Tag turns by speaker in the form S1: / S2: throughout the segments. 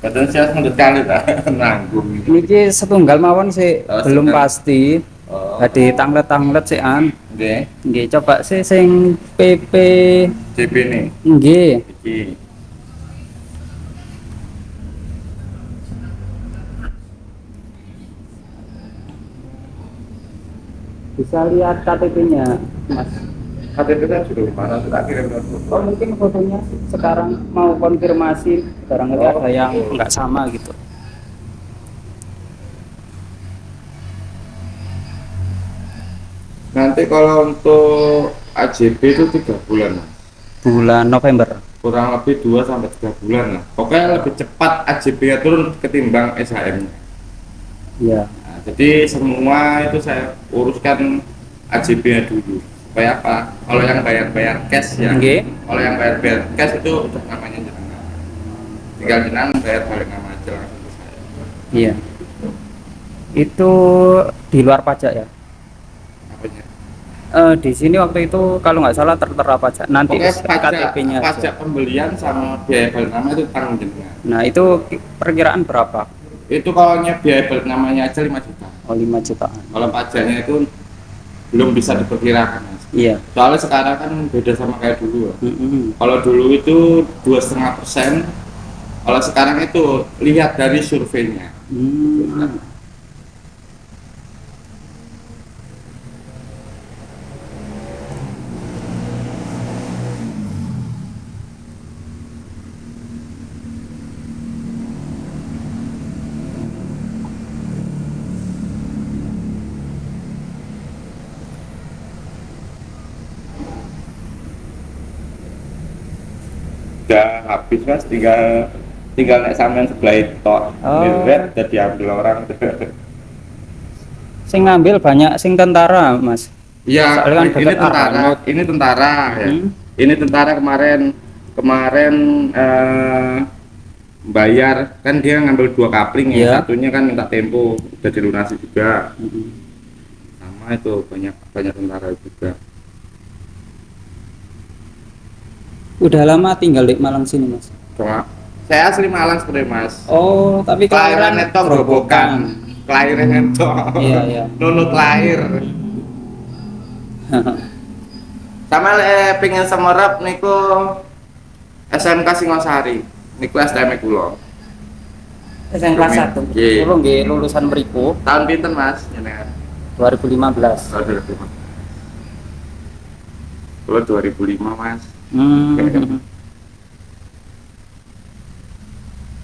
S1: Kadang sias mendut kali ta nanggung.
S2: Niki setunggal mawon sih
S1: Oh,
S2: belum
S1: setunggal.
S2: pasti.
S1: Oh.
S2: Jadi tanglet-tanglet sih an.
S1: Nggih,
S2: Nggih, coba sih sing PP
S1: CP nih.
S2: nggih.
S1: Iki.
S2: Bisa lihat KTP-nya, Mas.
S1: KTP kan sudah mana sudah kirim
S2: Oh, mungkin fotonya sekarang mau konfirmasi barangkali ada yang nggak sama gitu.
S1: Nanti kalau untuk AJB itu 3 bulan, Mas.
S2: Bulan November.
S1: Kurang lebih 2 sampai 3 bulan lah. Pokoknya lebih cepat AJB-nya turun ketimbang SHM-nya.
S2: Iya.
S1: Nah, jadi semua itu saya uruskan AJB-nya dulu. Supaya apa? Kalau yang bayar cash ya.
S2: Nggih.
S1: Kalau yang bayar cash itu udah namanya jenengan. Tinggal jenengan bayar balik nama aja langsung ke saya.
S2: Iya. Itu di luar pajak ya.
S1: Apanya?
S2: Di sini waktu itu kalau nggak salah tertera pajak. Nanti
S1: Pokoknya
S2: KTP-nya aja.
S1: pajak pembelian sama biaya balik nama itu tanggung jenengan.
S2: Nah, itu perkiraan berapa?
S1: Itu kalau biaya balik namanya aja 5 juta.
S2: Oh, 5 jutaan.
S1: Kalau pajaknya itu belum bisa diperkirakan, Mas.
S2: Iya.
S1: Soalnya sekarang kan beda sama kayak dulu.
S2: Mm-mm.
S1: Kalau dulu itu 2,5%, kalau sekarang itu lihat dari surveinya.
S2: Hmm.
S1: Udah habis, Mas, tinggal naik sampean sebelah itu
S2: Oh.
S1: dan diambil orang.
S2: Sing ngambil banyak sing tentara, Mas.
S1: Iya,
S2: Soalnya kan
S1: ini
S2: dekat
S1: tentara,
S2: Arnaud.
S1: ini tentara ya.
S2: Hmm.
S1: Ini tentara kemarin bayar kan dia ngambil 2 kapling ya.
S2: Iya.
S1: Satunya kan minta tempo udah dilunasi juga.
S2: Mm-mm.
S1: Sama itu banyak tentara juga.
S2: Udah lama tinggal di Malang sini, Mas.
S1: Cuma saya asli Malang sebenarnya, Mas.
S2: Oh, tapi
S1: Kelahiran itu Grobogan. Kelahiran itu.
S2: Iya, iya.
S1: Nunut lahir. Sama pengen semerap niku SMK Singosari. Niku STM kula.
S2: SMK 1.
S1: Nggih.
S2: Kulo nggih lulusan mriku
S1: Tahun pinten, Mas? Jenengan.
S2: 2015.
S1: Tahun 2005. Kula 2005, Mas.
S2: Hmm.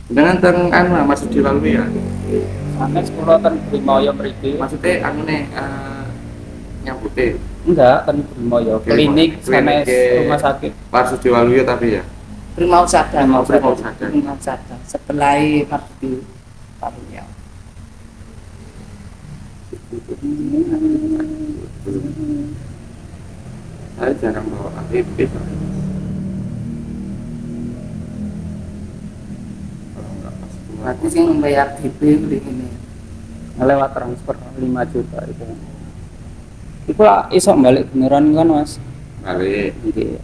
S1: Dengan teng anu Mas Sudi lalu ya.
S2: Sanes kula ten Brimoyo mriki.
S1: Maksudnya anu nyambute
S2: Enggak, ten Brimoyo. Klinik sanes rumah sakit.
S1: Pak Sudi Waluyo tapi ya.
S3: Primau Sada,
S1: Primau Sada.
S3: Primau Sada. Sebelah Mardi Parunya.
S1: Saya jarang bawa KTP. Kalau nggak pas keluar.
S3: Berarti sing membayar DP ini.
S2: Lewat transfer 5 juta itu. Iku lah iso balik beneran kan, Mas?
S1: Balik.
S2: Nggih.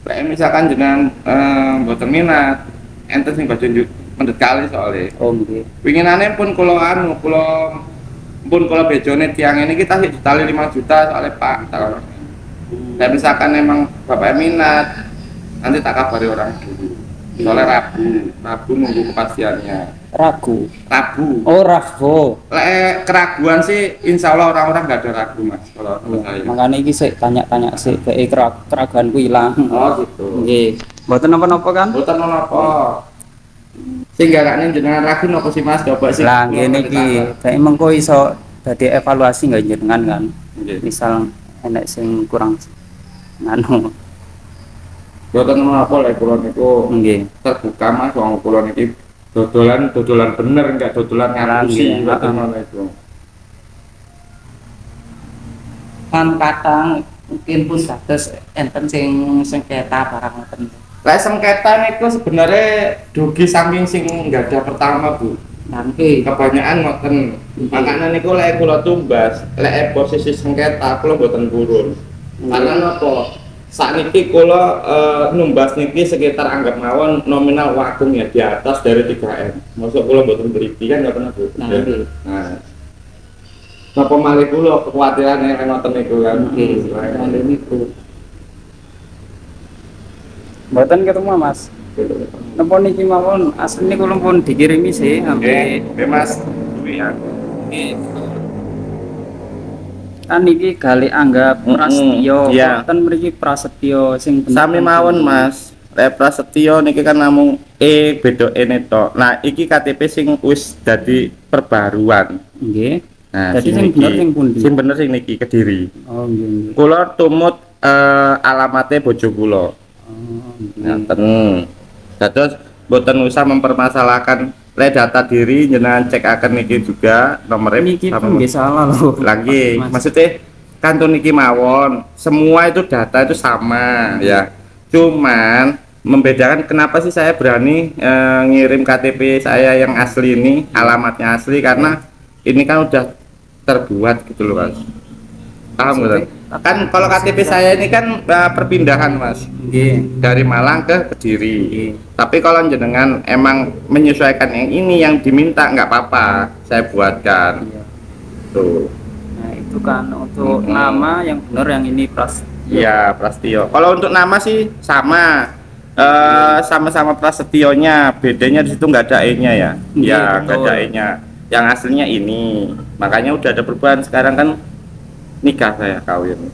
S1: Kayak misalkan jenengan mboten minat, enten sing badhe mendhet kali soalnya.
S2: Oh, nggih.
S1: Winginane pun pun kalau bejone tiang ini kita sih ditali 5 juta soalnya Pak. Dan misalkan emang Bapak minat, nanti tak kabari orang dulu. Soalnya Rabu nunggu kepastiannya.
S2: Ragu.
S1: Rabu.
S2: Oh, ragu.
S1: Keraguan sih, insya Allah orang-orang nggak ada ragu, Mas. Kalau saya.
S2: Makanya iki sik tanya-tanya sik keraguanku ilang.
S1: Oh gitu.
S2: Nggih. Mboten napa-napa kan?
S1: Bukan apa. Sehingga raknya jenengan ragu nopo sih Mas, coba sih.
S2: Lah ngene iki, kayak mengko iso dadi evaluasi nggak jenengan kan.
S1: Nggih.
S2: Misal enek sing kurang nganu.
S1: Bukan apa lah kulon itu
S2: Nggih.
S1: terbuka Mas, wong kulon iki dodolan bener enggak dodolan ngapusi
S2: Nggih,
S1: bukan ngono itu.
S3: Kan kadang mungkin pun dados enten sing sengketa barang ngoten.
S1: Lah sengketa niku sebenarnya dugi saking sing enggak ada pertama, Bu.
S3: Nanti
S1: Kebanyakan ngoten. Makanya niku lek kula tumbas, lek posisi sengketa kula mboten purun. Karena napa? Sakniki kula numbas niki sekitar anggap mawon nominal wakung ya di atas dari 3M. Masuk kula mboten teliti kan nggak pernah Bu.
S3: Nah,
S1: Ya.
S3: nggih.
S1: Nah. Napa malih kula kekhawatiran yang ngoten niku kan.
S3: Nggih, kali niku.
S2: Mboten ketemu Mas. Napa niki mawon asline kula pun dikirimi sih sampai
S1: Oke, Mas. Kuwi ya.
S2: kan niki gali anggap prasetyo.
S1: Iya.
S2: Mboten mriki prasetyo sing bener.
S1: Sami mawon Mas. Prasetyo niki kan namung beda tok. Nah, iki KTP sing wis dadi perbaruan.
S2: Nggih.
S1: Nah,
S2: Jadi sing bener sing pundi?
S1: Sing bener sing niki Kediri.
S2: Oh nggih.
S1: Kula tumut alamate bojo kula.
S2: Oh nggih.
S1: Ngaten. Dados mboten usah mempermasalahkan data diri jenengan cek akan niki juga nomornya
S2: Niki pun nggih salah loh.
S1: lagi
S2: Mas.
S1: maksudnya kantor niki mawon semua itu data itu sama ya, cuman membedakan kenapa sih saya berani ngirim KTP saya yang asli ini alamatnya asli karena ini kan udah terbuat gitu loh Mas, paham nggak? Kan kalau KTP saya ini kan perpindahan Mas
S2: Nggih.
S1: dari Malang ke Kediri. Tapi kalau jenengan emang menyesuaikan yang ini yang diminta nggak apa-apa, saya buatkan.
S2: Iya.
S1: Tuh.
S2: Nah, itu kan untuk nama yang benar yang ini Prasetyo.
S1: Iya, Prasetyo. Kalau untuk nama sih sama. Sama-sama Prasetyonya, bedanya di situ nggak ada E-nya ya.
S2: Iya,
S1: Ya, nggak
S2: betul.
S1: ada E-nya. Yang aslinya ini. Makanya udah ada perubahan sekarang kan nikah saya kawin.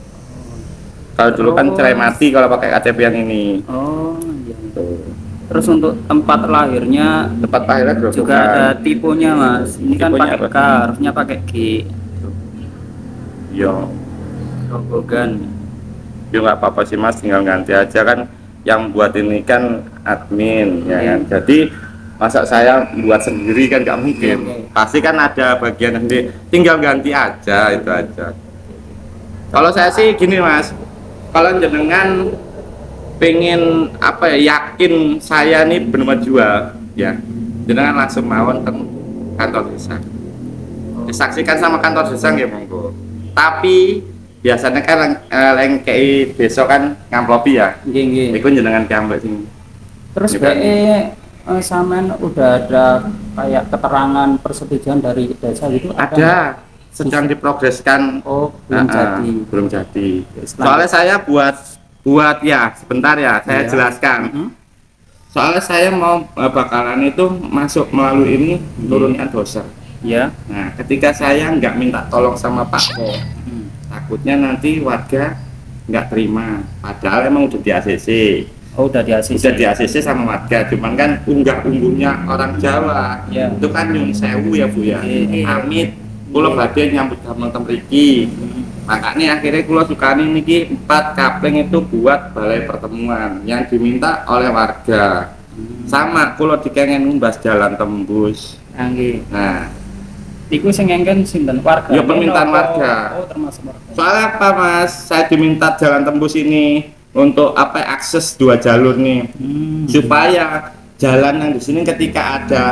S1: Kalau dulu kan cerai mati kalau pakai KTP yang ini.
S2: Oh iya.
S1: Tuh.
S2: Terus untuk tempat lahirnya
S1: Tempat lahirnya Grobogan.
S2: juga ada tipenya Mas. Ini kan
S1: Tipenya
S2: pakai
S1: apa?
S2: K, harusnya pakai G.
S1: Yo.
S2: Grobogan.
S1: Ya nggak apa-apa sih Mas, tinggal ganti aja kan yang buat ini kan admin ya kan. Jadi masa saya buat sendiri kan nggak mungkin. Pasti kan ada bagian sendiri, tinggal ganti aja itu aja. Kalau saya sih gini Mas, kalau jenengan pengen apa ya, yakin saya nih benar jual ya, jenengan langsung mawon teng kantor desa. Disaksikan sama kantor desa nggih monggo. Tapi biasanya kan lengkei besok kan ngamplopi ya.
S2: Nggih nggih.
S1: Iku jenengan kambek sing.
S2: Terus
S1: Ini kan-
S2: BE sampean udah ada kayak keterangan persetujuan dari desa itu
S1: Ada sedang diprogreskan.
S2: Oh, belum jadi.
S1: Belum jadi.
S2: Islam.
S1: Soalnya saya buat ya sebentar ya saya
S2: Iya.
S1: jelaskan.
S2: Mhm.
S1: Soalnya saya mau bakalan itu masuk melalui ini turunnya doser.
S2: Ya.
S1: Nah, ketika saya nggak minta tolong sama Pak Ko,
S2: Hmm.
S1: takutnya nanti warga nggak terima. Padahal emang udah di ACC.
S2: Oh, udah di ACC.
S1: Udah di ACC sama warga, cuman kan unggah-ungguhnya orang Jawa.
S2: Ya.
S1: Itu kan nyun sewu ya Bu ya.
S2: Iya.
S1: Amit, kula badhe nyambut damel ten mriki. Makanya akhirnya kula sukani niki 4 kapling itu buat balai pertemuan yang diminta oleh warga. Sama kula dikengen ngumbas jalan tembus.
S2: Nggih.
S1: Nah,
S2: Iku sing ngengken sinten warga?
S1: Ya, permintaan warga.
S2: Oh, termasuk warga.
S1: soalnya apa Mas? Saya diminta jalan tembus ini untuk apa akses 2 jalur nih. Supaya jalan yang di sini ketika ada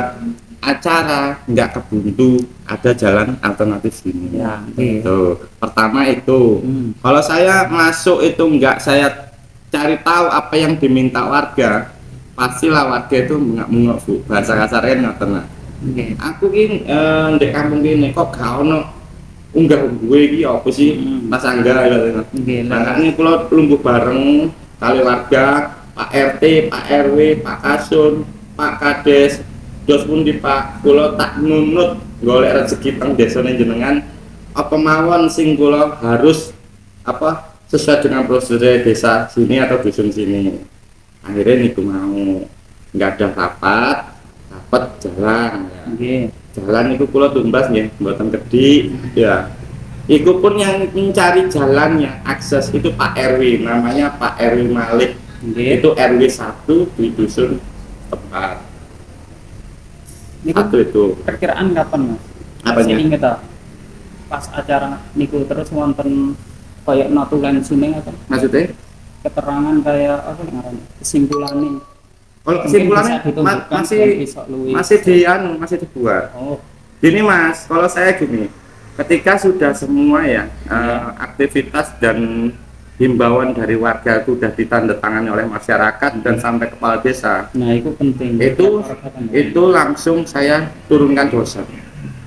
S1: acara nggak kebuntu, ada jalan alternatif sini.
S2: Ya, nggih.
S1: Tuh, pertama itu. Kalau saya masuk itu nggak saya cari tahu apa yang diminta warga, pastilah warga itu mengak-mengak Bu. Bahasa kasarnya nggak tenang.
S2: Nggih.
S1: Aku ini di kampung ini kok gak ono unggah gue iki apa sih Mas Angga ya.
S2: Nggih.
S1: Makanya kalau lumbuh bareng kali warga, Pak RT, Pak RW, Pak Kasun, Pak Kades, dos pun di Pak kula tak nunut golek rezeki teng desane jenengan apa mawon sing kula harus apa sesuai dengan prosedur desa sini atau dusun sini. Akhirnya niku mau nggak ada rapat jalan ya.
S2: Nggih.
S1: Jalan itu kula tumbas ya mboten kedhi ya. Iku pun yang mencari jalannya akses itu Pak RW, namanya Pak RW Malik.
S2: Nggih.
S1: Itu RW 1 di dusun tempat.
S2: Niku
S1: Satu itu.
S2: perkiraan kapan Mas?
S1: Apanya?
S2: Masih inget ta? Pas acara niku terus wonten kayak notulen sini apa?
S1: Maksudnya?
S2: Keterangan kayak apa ngarannya? Kesimpulannya.
S1: Kalau
S2: Mungkin
S1: kesimpulannya
S2: bisa ditunjukkan dan bisa luwih.
S1: masih dibuat.
S2: Oh,
S1: Gini Mas, kalau saya gini, ketika sudah semua ya aktivitas dan himbauan dari warga itu sudah ditandatangani oleh masyarakat dan sampai kepala desa,
S2: Nah, itu penting.
S1: itu langsung saya turunkan doser.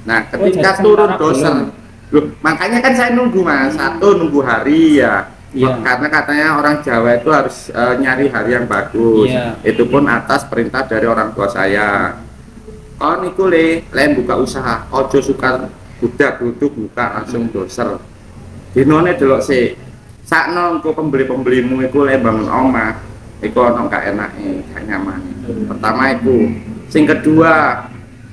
S1: Nah, ketika
S2: jadi
S1: turun
S2: sementara
S1: doser, loh, makanya kan saya nunggu mas, satu nunggu hari ya,
S2: Iya.
S1: karena katanya orang Jawa itu harus nyari hari yang bagus.
S2: Iya.
S1: Itu pun atas perintah dari orang tua saya. Oh niku buka usaha, ojo suka budak duduk buka langsung doser. Dinone delok sih, sakno engko pembeli-pembelimu iku le bangun omah, iku ono gak enake, gak nyaman. Pertama iku, sing kedua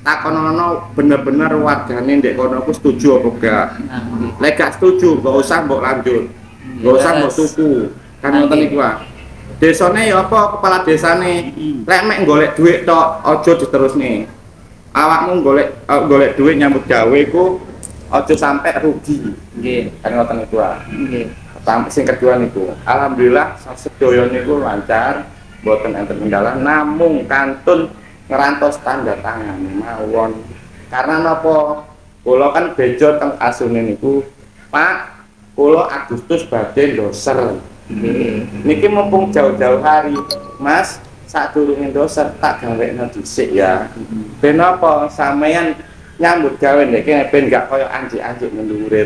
S1: takonono bener-bener wargane ndek kono ku setuju apa gak.
S3: Nah,
S1: Lek gak setuju, gak usah mbok lanjut. Gak usah mbok tuku. Kan ngoten iku ah. Desane ya apa kepala desane. Lek mek golek duit tok, aja diterusne. Awakmu golek duit nyambut gawe iku aja sampai rugi.
S2: Nggih.
S1: Kan ngoten iku ah.
S2: Nggih.
S1: Pertama sing kedua niku, alhamdulillah sedaya niku lancar, mboten enten kendala, namung kantun ngerantos tanda tangan mawon. Karena napa? Kula kan bejo teng asune niku, Pak, kula Agustus badhe doser. Niki mumpung jauh-jauh hari, Mas, sadurunge doser tak gawekno dhisik ya. Ben apa sampeyan nyambut gawe nek kene ben gak koyo anjik-anjik ngendure.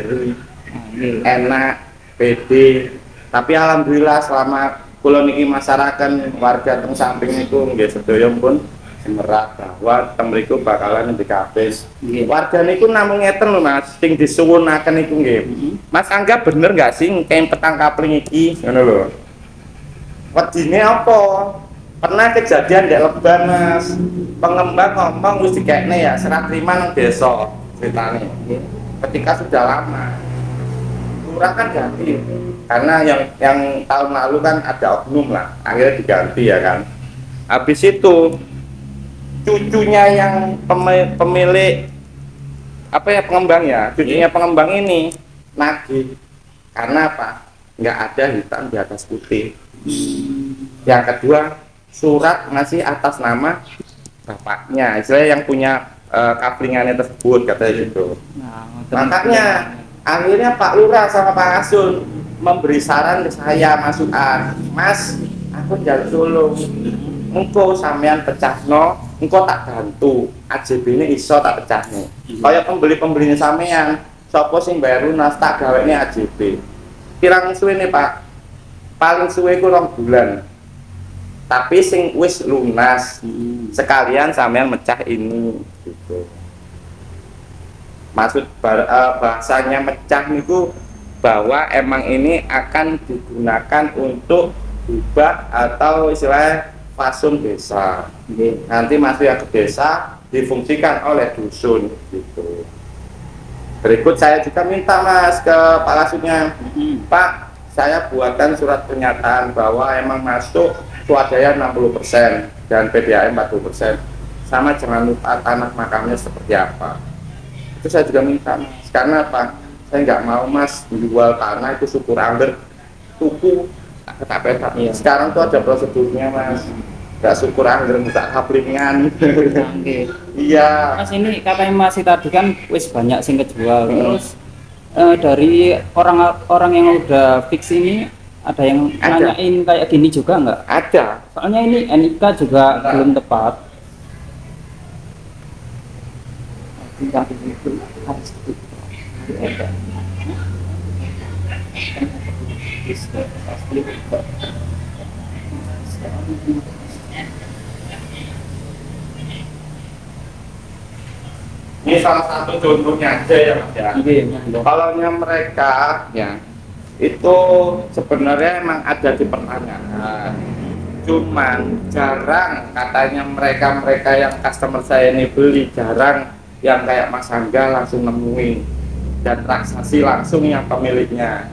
S1: Enak, pede. Tapi alhamdulillah selama kula niki masyarakat warga teng samping niku nggih sedaya pun semerak bahwa teng mriku bakalan dikabes.
S2: Nggih.
S1: Warga niku namung ngeten lho Mas, sing disuwunaken niku nggih. Mas anggap bener nggak sih kayak petang kapling iki ngono lho. Wedine apa? Pernah kejadian di Lebak Mas, pengembang ngomong wis dikekne ya serah terima nang desa ceritane. Ketika sudah lama lurah kan ganti karena yang tahun lalu kan ada oknum lah, akhirnya diganti ya kan. Habis itu cucunya yang pemilik apa ya pengembang ya, cucunya pengembang ini nagih karena apa? Nggak ada hitam di atas putih. Yang kedua surat ngasih atas nama bapaknya, istilahnya yang punya kaplingannya tersebut katanya gitu.
S2: Nah,
S1: Makanya akhirnya Pak Lurah sama Pak Asun memberi saran ke saya masukan, Mas, aku njaluk tolong, engko sampean pecahno, engko tak bantu, AJB ini iso tak pecahno. Kayak pembeli-pembelinya sampean, sapa sing bayar lunas tak gawene AJB. Pirang suwe nih Pak? Paling suwe ku 2 bulan. Tapi sing wis lunas, sekalian sampean mecah ini gitu. Maksud bahasanya mecah niku bahwa emang ini akan digunakan untuk hibah atau istilah fasum desa. Nanti masuk ya ke desa difungsikan oleh dusun gitu. Berikut saya juga minta Mas ke Pak Lasunnya, Pak, saya buatkan surat pernyataan bahwa emang masuk swadaya 60% dan PDAM 40%. Sama jangan lupa tanah makamnya seperti apa. Itu saya juga minta Mas, karena apa? Saya nggak mau Mas menjual tanah itu syukur angger tuku tak petak.
S2: Iya.
S1: Sekarang tuh ada prosedurnya Mas, nggak syukur angger buka kaplingan.
S2: Nggih.
S1: Iya.
S2: Mas ini katanya masih tadi kan wis banyak sing kejual. Terus dari orang-orang yang udah fix ini ada yang
S1: Ada.
S2: nanyain kayak gini juga nggak?
S1: Ada.
S2: Soalnya ini NIK juga belum tepat. Tinggal itu harus ada.
S1: Ini salah satu contohnya aja ya Mas ya. Kalau mereka ya itu sebenarnya emang ada di pertanyaan. Cuman jarang katanya mereka yang customer saya ini beli, jarang yang kayak Mas Angga langsung nemuin dan transaksi langsung yang pemiliknya.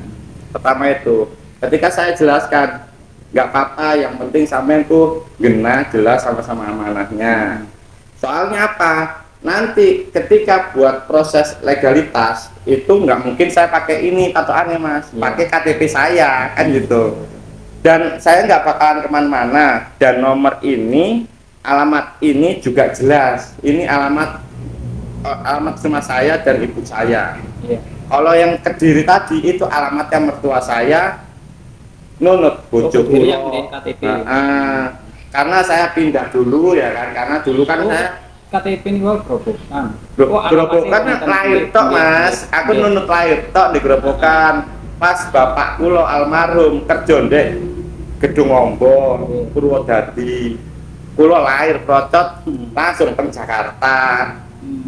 S1: Pertama itu, ketika saya jelaskan nggak apa-apa, yang penting sampean tuh genah jelas sama-sama amanahnya. Soalnya apa? Nanti ketika buat proses legalitas itu nggak mungkin saya pakai ini patokannya Mas, pakai KTP saya kan gitu. Dan saya nggak bakalan kemana-mana. Dan nomor ini, alamat ini juga jelas. Ini alamat rumah saya dan ibu saya.
S2: Iya.
S1: Kalau yang Kediri tadi itu alamatnya mertua saya nunut bojo
S2: Kediri yang di
S1: kula.
S2: KTP.
S1: Karena saya pindah dulu ya kan, karena dulu kan
S2: Oh,
S1: saya
S2: KTP ini gua gerobokan. Oh,
S1: gerobokan
S2: alamatnya
S1: lahir
S2: nonton
S1: tok
S2: di-
S1: Mas, aku
S2: Nggih.
S1: nunut lahir tok di gerobokan. Pas bapak kula almarhum kerja ndek Gedung Ombo, Purwodadi. Kula lahir procot langsung teng Jakarta.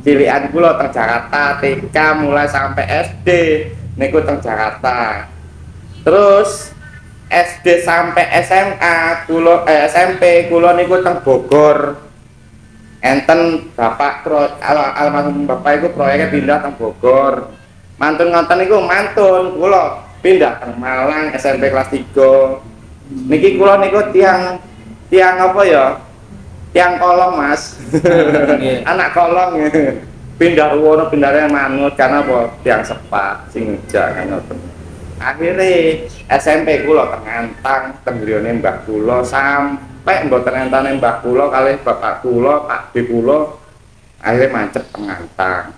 S1: Cilikan kula teng Jakarta, TK mulai sampai SD niku teng Jakarta. Terus SD sampai SMA kula SMP kula niku teng Bogor. Enten almarhum bapak iku proyeknya pindah teng Bogor. Mantun ngoten niku mantun kula pindah teng Malang SMP kelas 3. Niki kula niku tiang apa ya? Tiang kolong Mas.
S2: Nggih.
S1: Anak kolong. Pindah ruwono pindahnya manut karena apa? Tiang sepak sing jangan ngoten. Akhirnya SMP kula teng Antang teng griyane mbah kula sampai mboten entane mbah kula kalih bapak kula, Pak B kula akhirnya mancep teng Antang.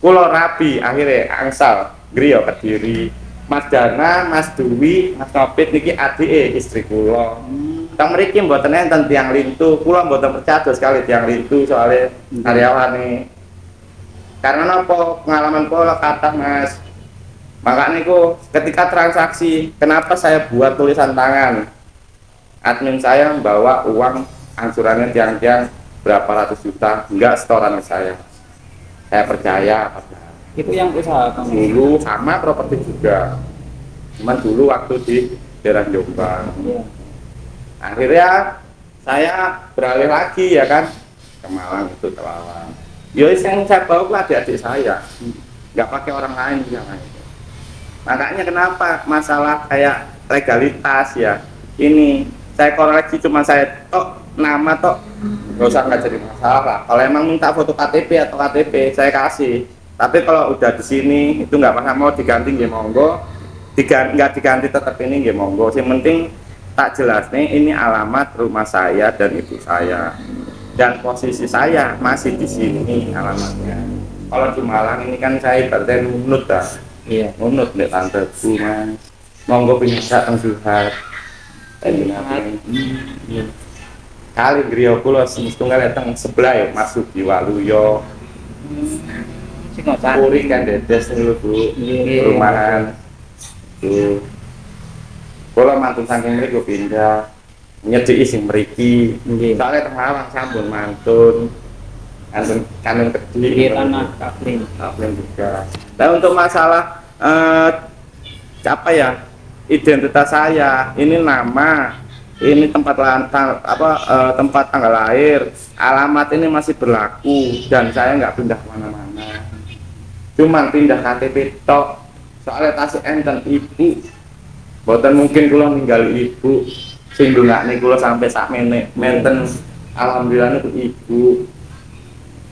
S1: Kula rabi akhirnya angsal griya Kediri. Mas Dana, Mas Dwi, Mas Nopit niki adike istri kula. Teng mriki mboten enten tiang lintu, kula mboten percaya sekali tiang lintu soalnya karyawane. Karena napa pengalaman kula kathah Mas. Maka niku ketika transaksi, kenapa saya buat tulisan tangan? Admin saya membawa uang angsurannya tiang-tiang berapa ratus juta, enggak setoran ke saya. Saya percaya.
S2: Itu yang usaha kamu.
S1: Dulu sama properti juga, cuman dulu waktu di daerah Jombang.
S2: Iya.
S1: Akhirnya saya beralih lagi ya kan ke Malang itu ke Malang. Yo yang saya bawa ke adik-adik saya, nggak pakai orang lain yang lain. Makanya kenapa masalah kayak legalitas ya ini saya koreksi cuma saya tok nama tok nggak usah nggak jadi masalah. Kalau emang minta foto KTP atau KTP saya kasih. Tapi kalau udah di sini itu nggak pernah mau diganti nggih monggo, nggak diganti tetap ini nggih monggo. Yang penting tak jelas nih ini alamat rumah saya dan ibu saya dan posisi saya masih di sini alamatnya. Kalau di Malang ini kan saya ibaratnya nunut dah,
S2: Iya.
S1: nunut nih tanteku Mas. Monggo pindah teng Suhat.
S2: Iya.
S1: Kali griya kula sing setunggal teng sebelah ya Mas Sugi Waluyo.
S3: Sing ngosan.
S1: Puri kan dedes niku Bu.
S2: Iya.
S1: Perumahan. Tuh. Kula mantun saking mriku pindah nyediki sing mriki.
S2: Nggih.
S1: Soale teng Malang sampun mantun. Kanun Kediri.
S2: Di tanah Kapling.
S1: Kapling juga. Nah untuk masalah apa ya? Identitas saya, ini nama, ini tempat tempat tanggal lahir, alamat ini masih berlaku dan saya nggak pindah kemana-mana. Cuman pindah KTP tok, soalnya tasik enten ibu, boten mungkin kula ninggal ibu, sing ndongakne kula sampai sak menten, alhamdulillah niku ibu.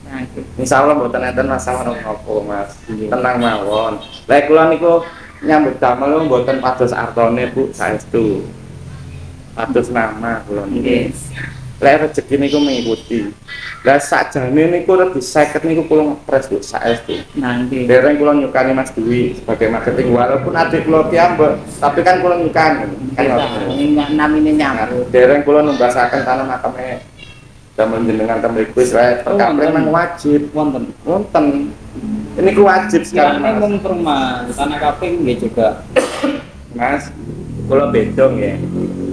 S3: Nah, itu.
S1: Insya Allah boten enten masalah nopo Mas, tenang mawon. Lek kula niku nyambut damel mboten pados artone Bu, saestu. Pados nama kula
S3: Nggih.
S1: niki. Lek rezeki niku mengikuti. Lah sakjane niku redi 50 niku kula ngepres Bu, saestu.
S3: Nah, nggih.
S1: Dereng kula nyukani Mas Dwi sebagai marketing walaupun adik kula piyambak, tapi kan kula nyukani. Kan ngoten.
S3: Ini namine nyambut.
S1: Dereng kula numbasaken tanah makame damel jenengan temriku wis wae perkapling nang wajib.
S2: Wonten.
S1: Wonten. Ini ku wajib sekarang
S2: Sekarang
S1: Mas.
S2: ini perumahan tanah Kapling nggih juga.
S1: Mas, kalau bedong ya,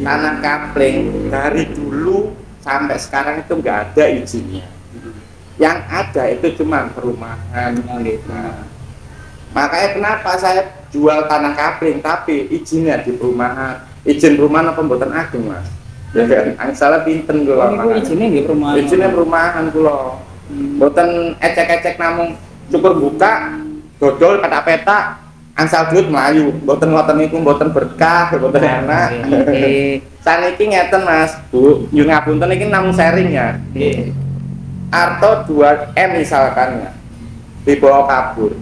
S1: tanah kapling dari dulu sampai sekarang itu nggak ada izinnya. Yang ada itu cuma perumahan. Nah, makanya kenapa saya jual tanah kapling, tapi izinnya di perumahan. Izin perumahan apa mboten ageng Mas? Ya kan, salah pinten
S2: Oh,
S1: kula.
S2: niku izinnya nggih perumahan.
S1: Izinnya perumahan kula. Mboten ecek-ecek namung cukur buka, dodol kata peta, angsal duit melayu, mboten ngoten niku mboten berkah, mboten enak.
S3: Nggih.
S1: Saniki ngeten Mas, Bu, yo ngapunten iki namung sharing ya.
S3: Nggih.
S1: Arto 2M misalkan ya, dibawa kabur.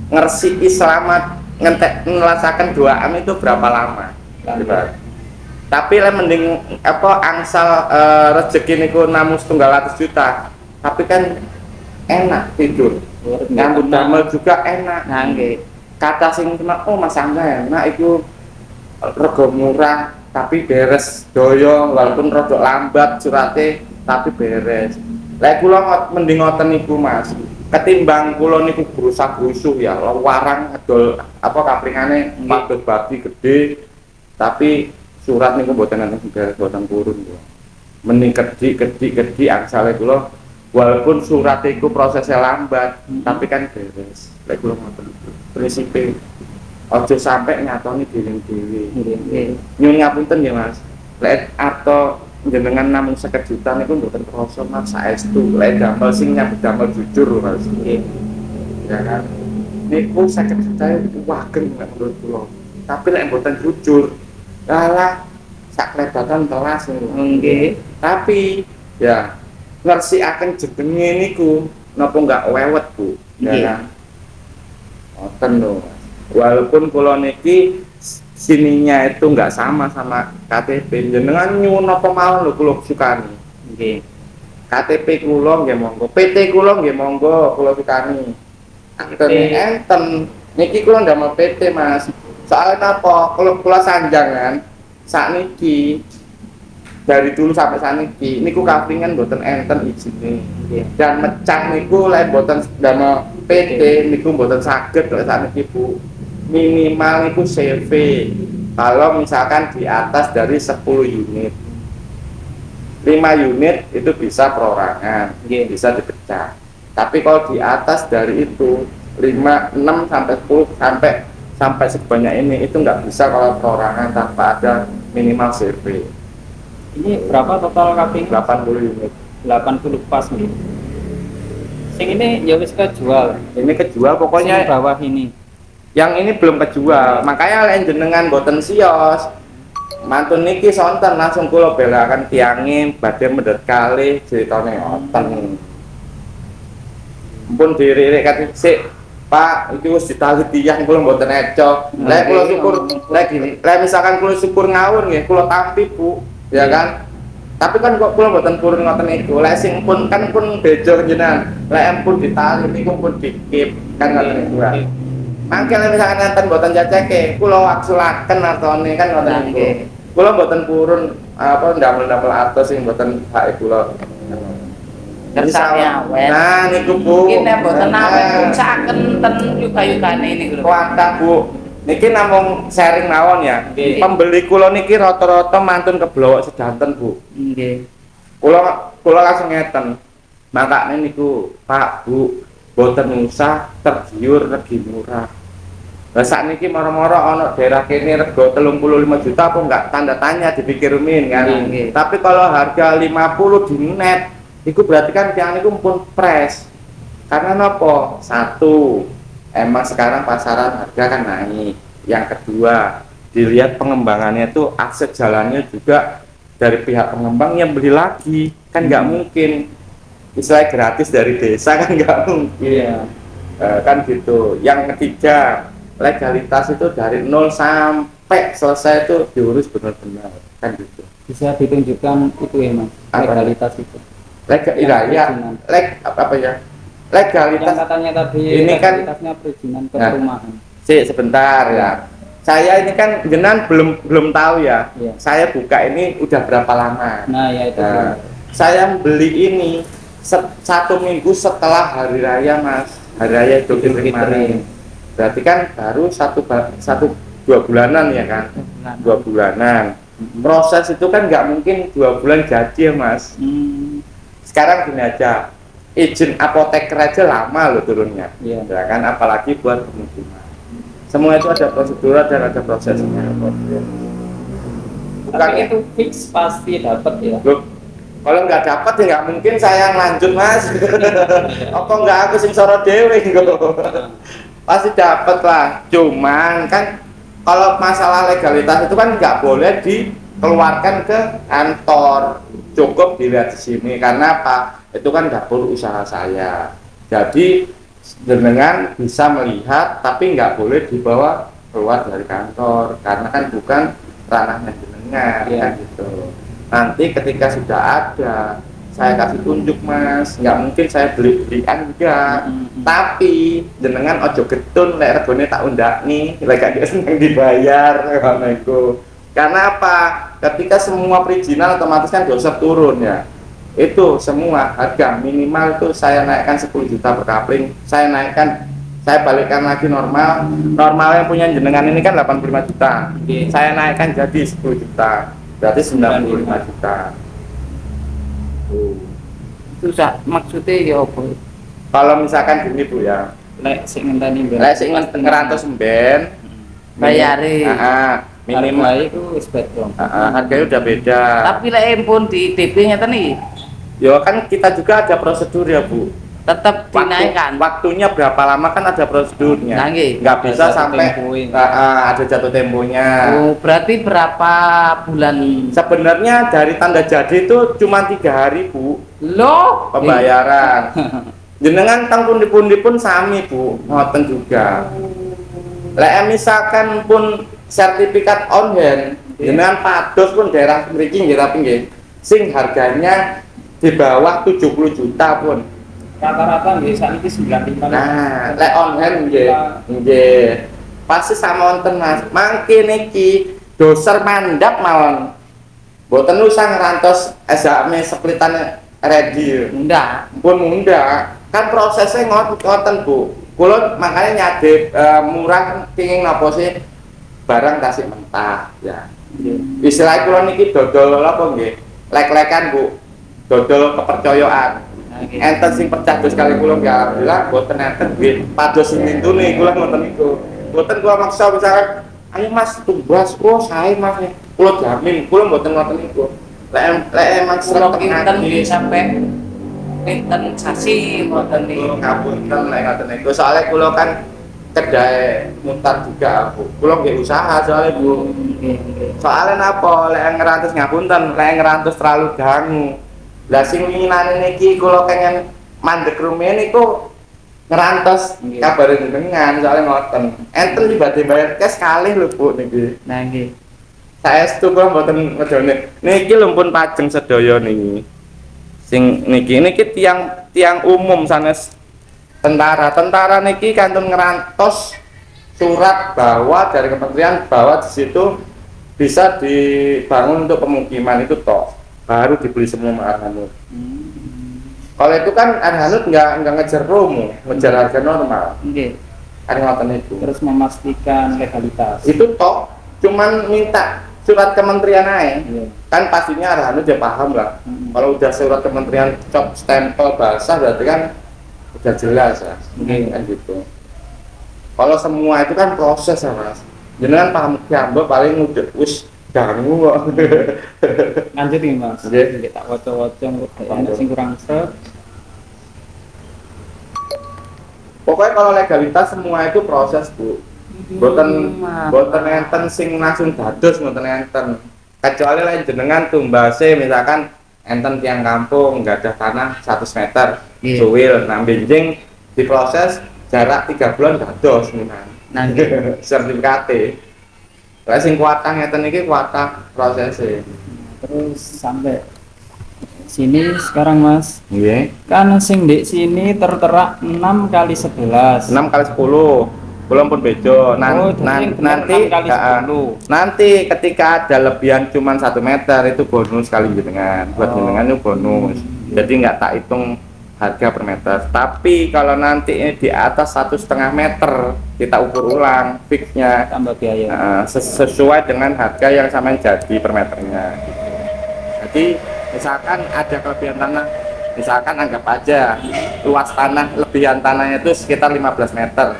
S1: Ngersiki selamat ngelasakan 2M itu berapa lama? Coba. Tapi lah mending angsal rezeki niku namung 1.200 juta. Tapi kan enak tidur. Nyambut damel juga enak.
S3: Nah, nggih.
S1: Kata sing cuma oh Mas Angga enak iku rego murah tapi beres doyo walaupun rada lambat surate tapi beres. Lek kula mending ngoten niku Mas. Ketimbang kula niku berusaha brusuh ya, warang ngedol apa kapringane mados babi gede tapi surat niku mboten enten beres mboten purun kula. Mending kedi angsale kula walaupun surat iku prosesnya lambat tapi kan beres. Lek kula ngoten prinsipe ojo sampai nyatoni diri-diri. Nyuwun ngapunten ya Mas. Lek atau jenengan namung 50 juta niku mboten krasa Mas saestu. Lek damel sing nyambut damel jujur Mas. Ya kan. Niku 50 juta itu wageng menurut kula. Tapi lek mboten jujur, alah sak klebatan telas nggih. Tapi ya ngersikaken jenenge niku napa enggak wewet Bu. Ya kan. Ngoten lho. Walaupun kula niki sininya itu enggak sama KTP, jenengan nyuwun apa mawon lho kula sukani. Nggih. KTP kula nggih monggo, PT kula nggih monggo kula sukani. Aktene enten niki kula ndamel PT Mas. Soalnya apa? Kula sanjangan sakniki dari dulu sampai saniki niku kaplingan mboten enten izine. Dan mecah niku lek mboten ndamel PT niku mboten saged lek sakniki Bu. Minimal itu CV kalau misalkan di atas dari 10 unit 5 unit itu bisa perorangan, bisa dipecah. Tapi kalau di atas dari itu 5, 6 sampai 10 sampai sebanyak ini itu nggak bisa kalau perorangan tanpa ada minimal CV.
S2: Ini berapa total KPI?
S1: 80 unit.
S2: 80 pas nih. Sing ini ya wis kejual.
S1: Ini kejual pokoknya.
S2: Sing bawah ini.
S1: Yang ini belum kejual, makanya lain jenengan boten sios. Mantun niki sonten langsung kula belakan tiangin badhe mendet kalih ceritane ngoten. Mumpun diririk kate sik, Pak, iki wis ditali tiang kula mboten eco. Lek kula syukur lek misalkan kula syukur ngawur nggih kula tampi Bu, ya kan? Tapi kan kok kula mboten purun ngoten niku. Lek sing pun kan pun bejo jenengan. Lek ampun ditali niku pun dikip kan ngoten niku. Mangke misalkan nanten mboten ceceke, kula waksulaken atone kan ngoten niku. Kula mboten purun apa ndamel-ndamel atos sing mboten hak kula.
S3: Kersane awet.
S1: Nah niku Bu.
S3: Mungkin nek mboten awet puncaken ten yuga-yugane niku lho.
S1: Kuatah Bu. Niki namung sharing mawon ya. Pembeli kula niki rata-rata mantun keblowok sedanten Bu.
S3: Nggih.
S1: Kula langsung ngeten. Makane niku Pak Bu, mboten usah tergiur regi murah. Lah sakniki moro-moro ana daerah kene rego 35 juta apa enggak tanda tanya dipikirmin kan. Tapi kalau harga 50 di net, itu berarti kan yang niku pun pres. Karena napa? Satu, emang sekarang pasaran harga kan naik. Yang kedua, dilihat pengembangannya itu aset jalannya juga dari pihak pengembang yang beli lagi. Kan nggak mungkin istilah gratis dari desa kan nggak mungkin. Kan gitu. Yang ketiga, legalitas itu dari 0 sampai selesai itu diurus benar-benar kan gitu.
S2: Bisa ditunjukkan itu ya Mas, legalitas itu.
S1: Apa ya? Legalitas
S2: yang katanya tadi
S1: ini kan
S2: legalitasnya perizinan perumahan.
S1: Sebentar ya. Saya ini kan jenengan belum tahu ya. Saya buka ini udah berapa lama.
S2: Nah, ya itu.
S1: Saya beli ini 1 minggu setelah hari raya Mas. Hari raya Idul Fitri kemarin. Berarti kan baru 2 bulanan ya kan. 2 bulanan. Proses itu kan nggak mungkin 2 bulan jadi ya Mas. Sekarang gini aja, izin apoteker aja lama loh turunnya, ya kan, apalagi buat pemukiman. Semua itu ada prosedur dan ada prosesnya.
S2: Bukan itu fix pasti dapat ya.
S1: Loh, kalau nggak dapat ya nggak mungkin saya lanjut Mas. Apa nggak aku sing soro dewe pasti dapat lah. Cuman kan kalau masalah legalitas itu kan nggak boleh dikeluarkan ke kantor, cukup dilihat di sini. Karena apa? Itu kan dapur usaha saya. Jadi jenengan bisa melihat, tapi nggak boleh dibawa keluar dari kantor karena kan bukan ranahnya jenengan, kan gitu. Nanti ketika sudah ada saya kasih tunjuk mas, nggak mungkin saya belikan juga. Tapi jenengan ojo getun lek regane tak undakni, lek gak seneng dibayar ngono iku. Karena apa? Ketika semua perizinan otomatis kan dosa turun ya. Itu semua harga minimal itu saya naikkan 10 juta per kapling, saya balikkan lagi normal yang punya jenengan ini kan 85 juta, saya naikkan jadi 10 juta, berarti 95 juta.
S3: Itu maksudnya ya apa?
S1: Kalau misalkan gini Bu ya,
S2: Lek sing ngenteni
S1: lek sing ngerantos mben
S3: Bayare.
S1: minimal
S2: harga itu wis beda.
S1: harganya udah beda.
S3: Tapi lek pun di DP nyata nih
S1: Ya kan kita juga ada prosedur ya Bu.
S3: tetap dinaikkan.
S1: Waktunya berapa lama kan ada prosedurnya.
S3: Nah, nggih.
S1: Nggak bisa
S2: Ada jatuh
S1: sampai
S2: temponya.
S1: ada jatuh temponya.
S3: Oh, berarti berapa bulan?
S1: Sebenarnya dari tanda jadi itu cuma 3 hari Bu
S3: Loh,
S1: pembayaran. Jenengan tang pundi-pundi pun sami Bu, ngoten juga. Lek misalkan pun sertifikat on hand, jenengan pados pun daerah mriki nggih tapi nggih sing harganya di bawah 70 juta pun.
S2: Rata-rata nggih sakniki 95.
S1: Nah, lek on hand nggih. Pasti sama wonten Mas. Mangke niki doser mandap mawon. Mboten usah ngerantos esame splitan ready.
S3: enggak.
S1: Pun munda. Kan prosesnya ngoten Bu. Kula makanya nyadep murah kenging napa sih barang tasik mentah ya. Istilah kula niki dodol apa nggih? Lek-lekan Bu. Dodol kepercayaan. Enten sing pecah dos kali kula nggih alhamdulillah mboten enten nggih. Pados sing nintune kula ngoten niku. Mboten kula maksa misalkan ayo Mas tumbas oh sae Mas. Kula jamin kula mboten ngoten niku. Lek emang
S3: Kalau
S1: srek
S3: kinten sampai kinten sasi ngoten nih.
S1: ngapunten lek ngoten niku. Soalnya kula kan kedai mutar juga Bu. Kula nggih usaha soalnya Bu. Soalnya napa lek ngerantos ngapunten, lek ngerantos terlalu dangu. Lah sing winginane niki kula kengen mandek rumen niku ngerantos kabare jenengan soalnya ngoten. Enten dibade bayar cash kalih lho Bu niki.
S3: Nah, nggih.
S1: Saestu kula mboten ngedone. Niki lho pun pajeng sedaya niki. Sing niki tiang umum sanes tentara niki kantun ngerantos surat bahwa dari kementerian bahwa di situ bisa dibangun untuk pemukiman itu toh baru dibeli semua sama Arhanut. Kalau itu kan Arhanut nggak ngejar promo, ngejar harga normal.
S3: Nggih.
S1: Kan ngoten itu.
S2: Terus memastikan legalitas.
S1: Itu toh cuman minta surat kementerian aja.
S2: Iya.
S1: Kan pastinya Arhanut ya paham lah. Kalau udah surat kementerian cop stempel basah berarti kan udah jelas ya. Kan gitu. Kalau semua itu kan proses ya Mas. Jenengan paham gambar paling udah wis dangu kok.
S2: Lanjut nih Mas.
S1: Nggih.
S2: Kita waca-waca menurut saya sing kurang seret.
S1: Pokoknya kalau legalitas semua itu proses Bu. Boten enten sing langsung dados ngoten enten. Kecuali lain jenengan tumbase misalkan enten tiang kampung nggak ada tanah 100 meter, suwil, nah benjing diproses jarak 3 bulan dados menan.
S3: Nah,
S1: sertifikate. Lah sing kuatah ngeten iki kuatah prosesnya.
S2: Terus sampai sini sekarang Mas.
S1: Nggih.
S2: Kan sing di sini tertera 6 kali 11.
S1: 6 kali 10. Belum pun bejo.
S2: Oh, jadi
S1: Nanti
S2: 6 kali 10.
S1: nanti ketika ada lebihan cuman 1 meter itu bonus kali jenengan. Buat jenengan itu bonus. Jadi nggak tak hitung harga per meter. Tapi kalau nanti ini di atas 1,5 meter kita ukur ulang fixnya
S2: Tambah biaya.
S1: sesuai dengan harga yang sama jadi per meternya. Jadi misalkan ada kelebihan tanah, misalkan anggap aja luas tanah lebihan tanahnya itu sekitar 15 meter.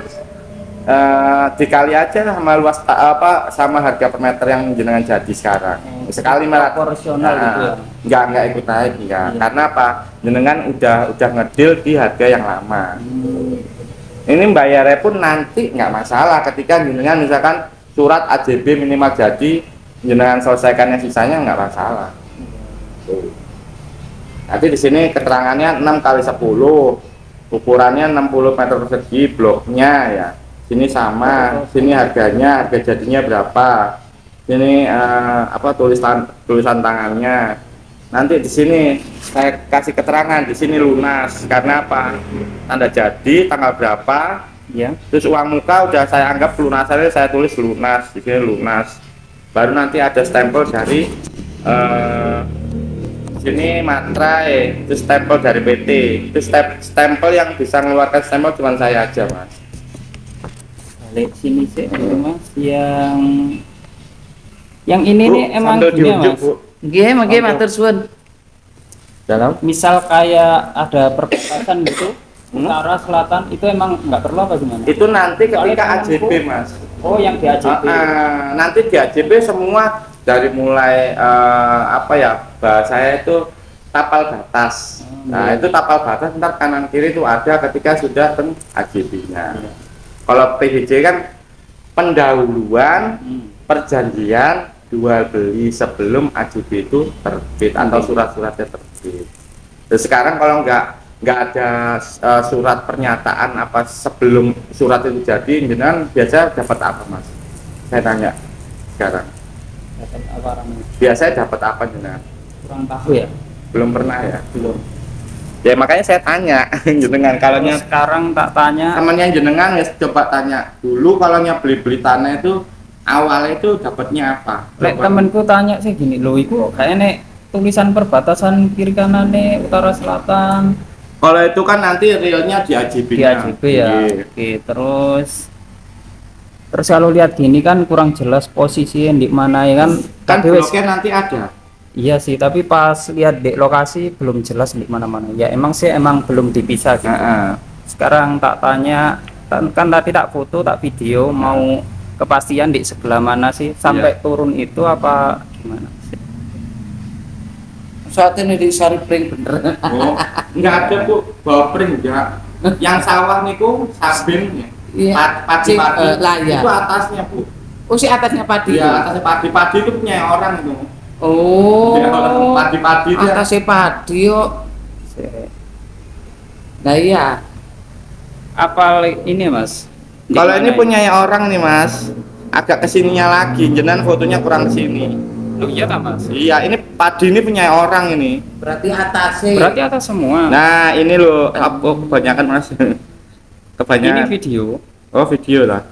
S1: Dikali aja sama luas sama harga per meter yang jenengan jadi sekarang. Sekali malah
S2: proporsional gitu ya.
S1: Enggak ikut naik enggak. Karena apa? Jenengan udah ngedil di harga yang lama. Ini bayarnya pun nanti nggak masalah ketika jenengan misalkan surat AJB minimal jadi jenengan selesaikannya sisanya nggak masalah. Nanti di sini keterangannya 6 kali 10, ukurannya 60 meter persegi bloknya ya. Sini sama, sini harganya, harga jadinya berapa. Sini tulisan tangannya. nanti di sini saya kasih keterangan di sini lunas karena apa? Tanda jadi tanggal berapa?
S2: Ya.
S1: Terus uang muka udah saya anggap lunasannya saya tulis lunas di sini lunas. Baru nanti ada stempel dari sini materai, itu stempel dari PT. Itu stempel yang bisa mengeluarkan stempel cuma saya aja mas.
S2: Balik sini sih mas, yang ini
S1: Bu,
S2: nih emang
S1: sambil
S2: gini
S1: diunjuk,
S2: mas.
S1: Bu.
S3: Nggih, matur suwun.
S1: Dalam
S2: Misal kayak ada perbatasan gitu, utara selatan itu emang nggak perlu apa gimana?
S1: itu nanti
S2: Soalnya
S1: ketika
S2: temanku-
S1: AJB mas.
S2: Oh yang di AJB.
S1: Nanti di AJB semua dari mulai apa ya bahasanya itu tapal batas. Nah itu tapal batas ntar kanan kiri itu ada ketika sudah AJB-nya. Kalau PJJ kan pendahuluan perjanjian jual beli sebelum AJB itu terbit atau surat-suratnya terbit. Terus sekarang kalau nggak ada surat pernyataan apa sebelum surat itu jadi, jenengan biasa dapat apa mas? Saya tanya sekarang.
S2: Dapat apa namanya?
S1: Biasanya dapat apa jenengan?
S2: Kurang tahu ya.
S1: Belum pernah ya? Belum. Ya makanya saya tanya jenengan kalau
S2: Kalau sekarang tak tanya,
S1: temannya jenengan ya coba tanya dulu kalau beli tanah itu awalnya itu dapatnya apa?
S2: lek temenku tanya sih gini, loh itu kayaknya tulisan perbatasan kiri kanan nih utara selatan
S1: Kalau itu kan nanti realnya di AJB-nya.
S2: di AJB ya.
S1: Iya.
S2: Oke, terus kalau lihat gini kan kurang jelas posisinya di mana ya kan?
S1: Kan
S2: Tapi wes-
S1: bloknya nanti ada.
S2: iya sih, tapi pas lihat di lokasi belum jelas di mana-mana. Ya emang sih emang belum dipisah gitu. Sekarang tak tanya, kan tadi tak foto, tak video, mau kepastian di sebelah mana sih sampai turun itu apa gimana sih?
S3: Saat ini di Saripring bener.
S1: Oh, enggak ada Bu, bopring enggak. Yang sawah niku sabin ya.
S3: Iya.
S1: Padi
S3: Lah, iya.
S1: itu atasnya Bu.
S3: Oh, si atasnya padi.
S1: Iya, atasnya padi itu punya orang itu.
S3: Oh.
S1: Punya orang padi itu. ya.
S3: Atasnya padi yo. Nah iya.
S2: Apa ini mas? Di
S1: Kalau
S2: mana
S1: ini punya orang nih Mas, agak kesininya lagi, jenengan fotonya kurang kesini.
S2: Loh, iya tak mas?
S1: Iya, ini padi ini punya orang ini.
S3: Berarti atasnya.
S2: Berarti atas semua.
S1: Nah, ini loh, kebanyakan Mas.
S2: Ini
S1: Kebanyakan.
S2: video.
S1: Oh, video lah.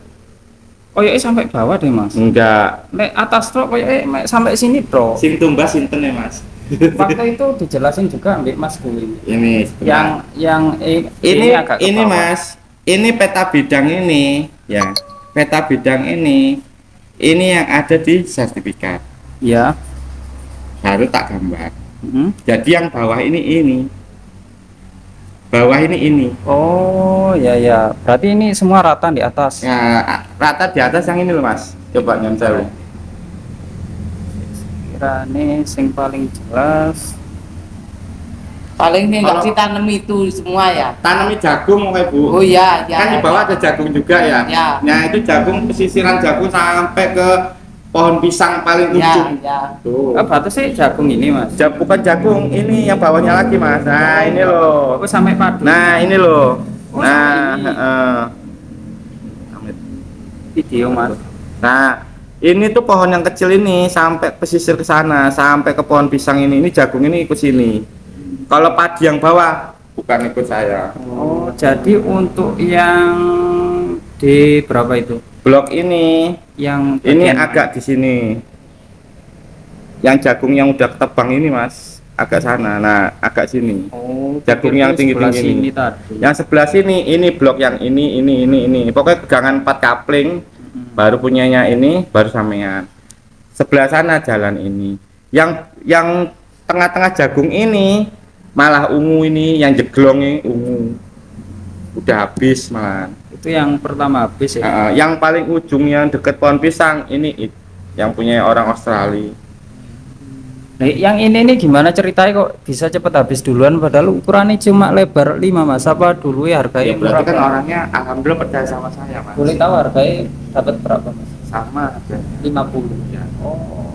S2: Oh ya sampai bawah deh mas.
S1: Enggak.
S2: Lek atas truk kayak sampai sini bro.
S1: Sing tumbas sinten ya, Mas?
S2: Waktu itu dijelasin juga Mbak Mas Kuli.
S1: Ini
S2: Yang
S1: ini
S2: agak ke
S1: ini
S2: bawah.
S1: Mas. Ini peta bidang ini, ya. Peta bidang ini yang ada di sertifikat.
S2: Ya.
S1: Baru tak gambar.
S2: Mhm.
S1: Jadi yang bawah ini. Bawah ini.
S2: Oh ya ya. Berarti ini semua rata di atas.
S1: Ya, rata di atas yang ini loh Mas. Coba nyonsel.
S2: Kira ini sing paling jelas.
S3: Paling nih nggak
S1: Kalau-
S3: sih tanam itu semua ya.
S1: Tanami jagung kayak Bu.
S3: Oh iya, ya.
S1: Kan di bawah ada jagung juga ya.
S3: Ya.
S1: Nah, itu jagung pesisiran jagung sampai ke pohon pisang paling
S3: Ya,
S1: ujung.
S3: ya.
S1: Tuh.
S2: Berarti sih jagung ini mas.
S1: Bukan jagung, ini yang bawahnya lagi Mas. Nah, ini loh.
S2: Oh sampai padi.
S1: Nah, ini loh.
S2: Oh,
S1: Nah,
S2: ini. Video mas.
S1: Nah, ini tuh pohon yang kecil ini sampai pesisir ke sana, sampai ke pohon pisang ini. Ini jagung ini ikut sini. Kalau padi yang bawah bukan ikut saya.
S2: Oh jadi untuk yang di berapa itu?
S1: Blok ini
S2: Yang
S1: agak di sini. Yang jagung yang udah ketebang ini Mas, agak sana. Nah, agak sini.
S2: Oh
S1: Jagung
S2: pikir
S1: yang
S2: itu sebelah
S1: tinggi-tinggi
S2: sini
S1: ini.
S2: tadi.
S1: Yang sebelah sini ini blok yang ini. Pokoknya pegangan 4 kapling. Baru punyanya ini, baru sampean. Sebelah sana jalan ini. Yang tengah-tengah jagung ini malah ungu ini, yang jeglong ini ungu. Udah habis malah.
S2: Itu yang pertama habis ya.
S1: Yang paling ujung yang deket pohon pisang ini yang punya orang Australia.
S2: Nah, yang ini nih gimana ceritanya kok bisa cepet habis duluan padahal ukurannya cuma lebar 5 mas, apa dulu ya harganya
S1: Ya berarti kan
S2: berapa?
S1: orangnya alhamdulillah percaya sama saya Mas.
S2: Boleh tahu harganya dapat berapa mas?
S1: Sama aja.
S2: 50
S1: Ya.
S2: oh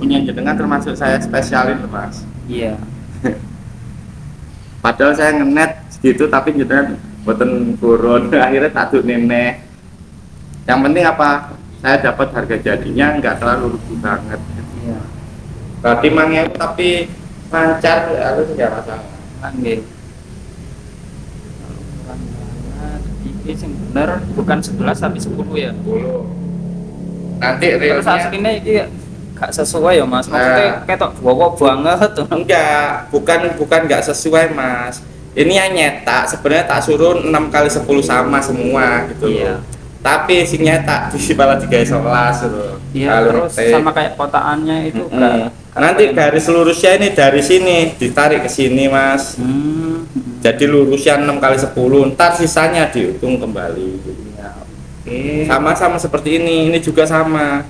S1: Punya jenengan termasuk saya spesialin loh, Mas.
S2: iya.
S1: Padahal saya ngenet segitu tapi jenengan boten turun. Akhirnya tak duk neneh. Yang penting apa? Saya dapat harga jadinya nggak terlalu rugi banget.
S2: Iya.
S1: Berarti mangnya tapi lancar, aku tidak masalah.
S2: Nggih. Kurang banget. Iki sing bener bukan 11 tapi 10 ya.
S1: 10. Nanti
S2: Terus
S1: realnya
S2: aslinya iki gak sesuai ya Mas. Maksudnya
S1: Nah.
S2: ketok bawa banget tuh.
S1: enggak, bukan nggak sesuai Mas. Ini yang nyetak sebenarnya tak suruh 6 kali 10 sama semua gitu loh.
S2: Iya.
S1: Tapi si nyetak di malah digawe 11 loh.
S2: Iya,
S1: Kalau
S2: terus
S1: ngetik.
S2: sama kayak kotaannya itu
S1: Nanti garis lurusnya ini dari sini ditarik ke sini Mas. Jadi lurusnya 6 kali 10, ntar sisanya dihitung kembali.
S2: Ya, oke.
S1: Sama-sama seperti ini juga sama.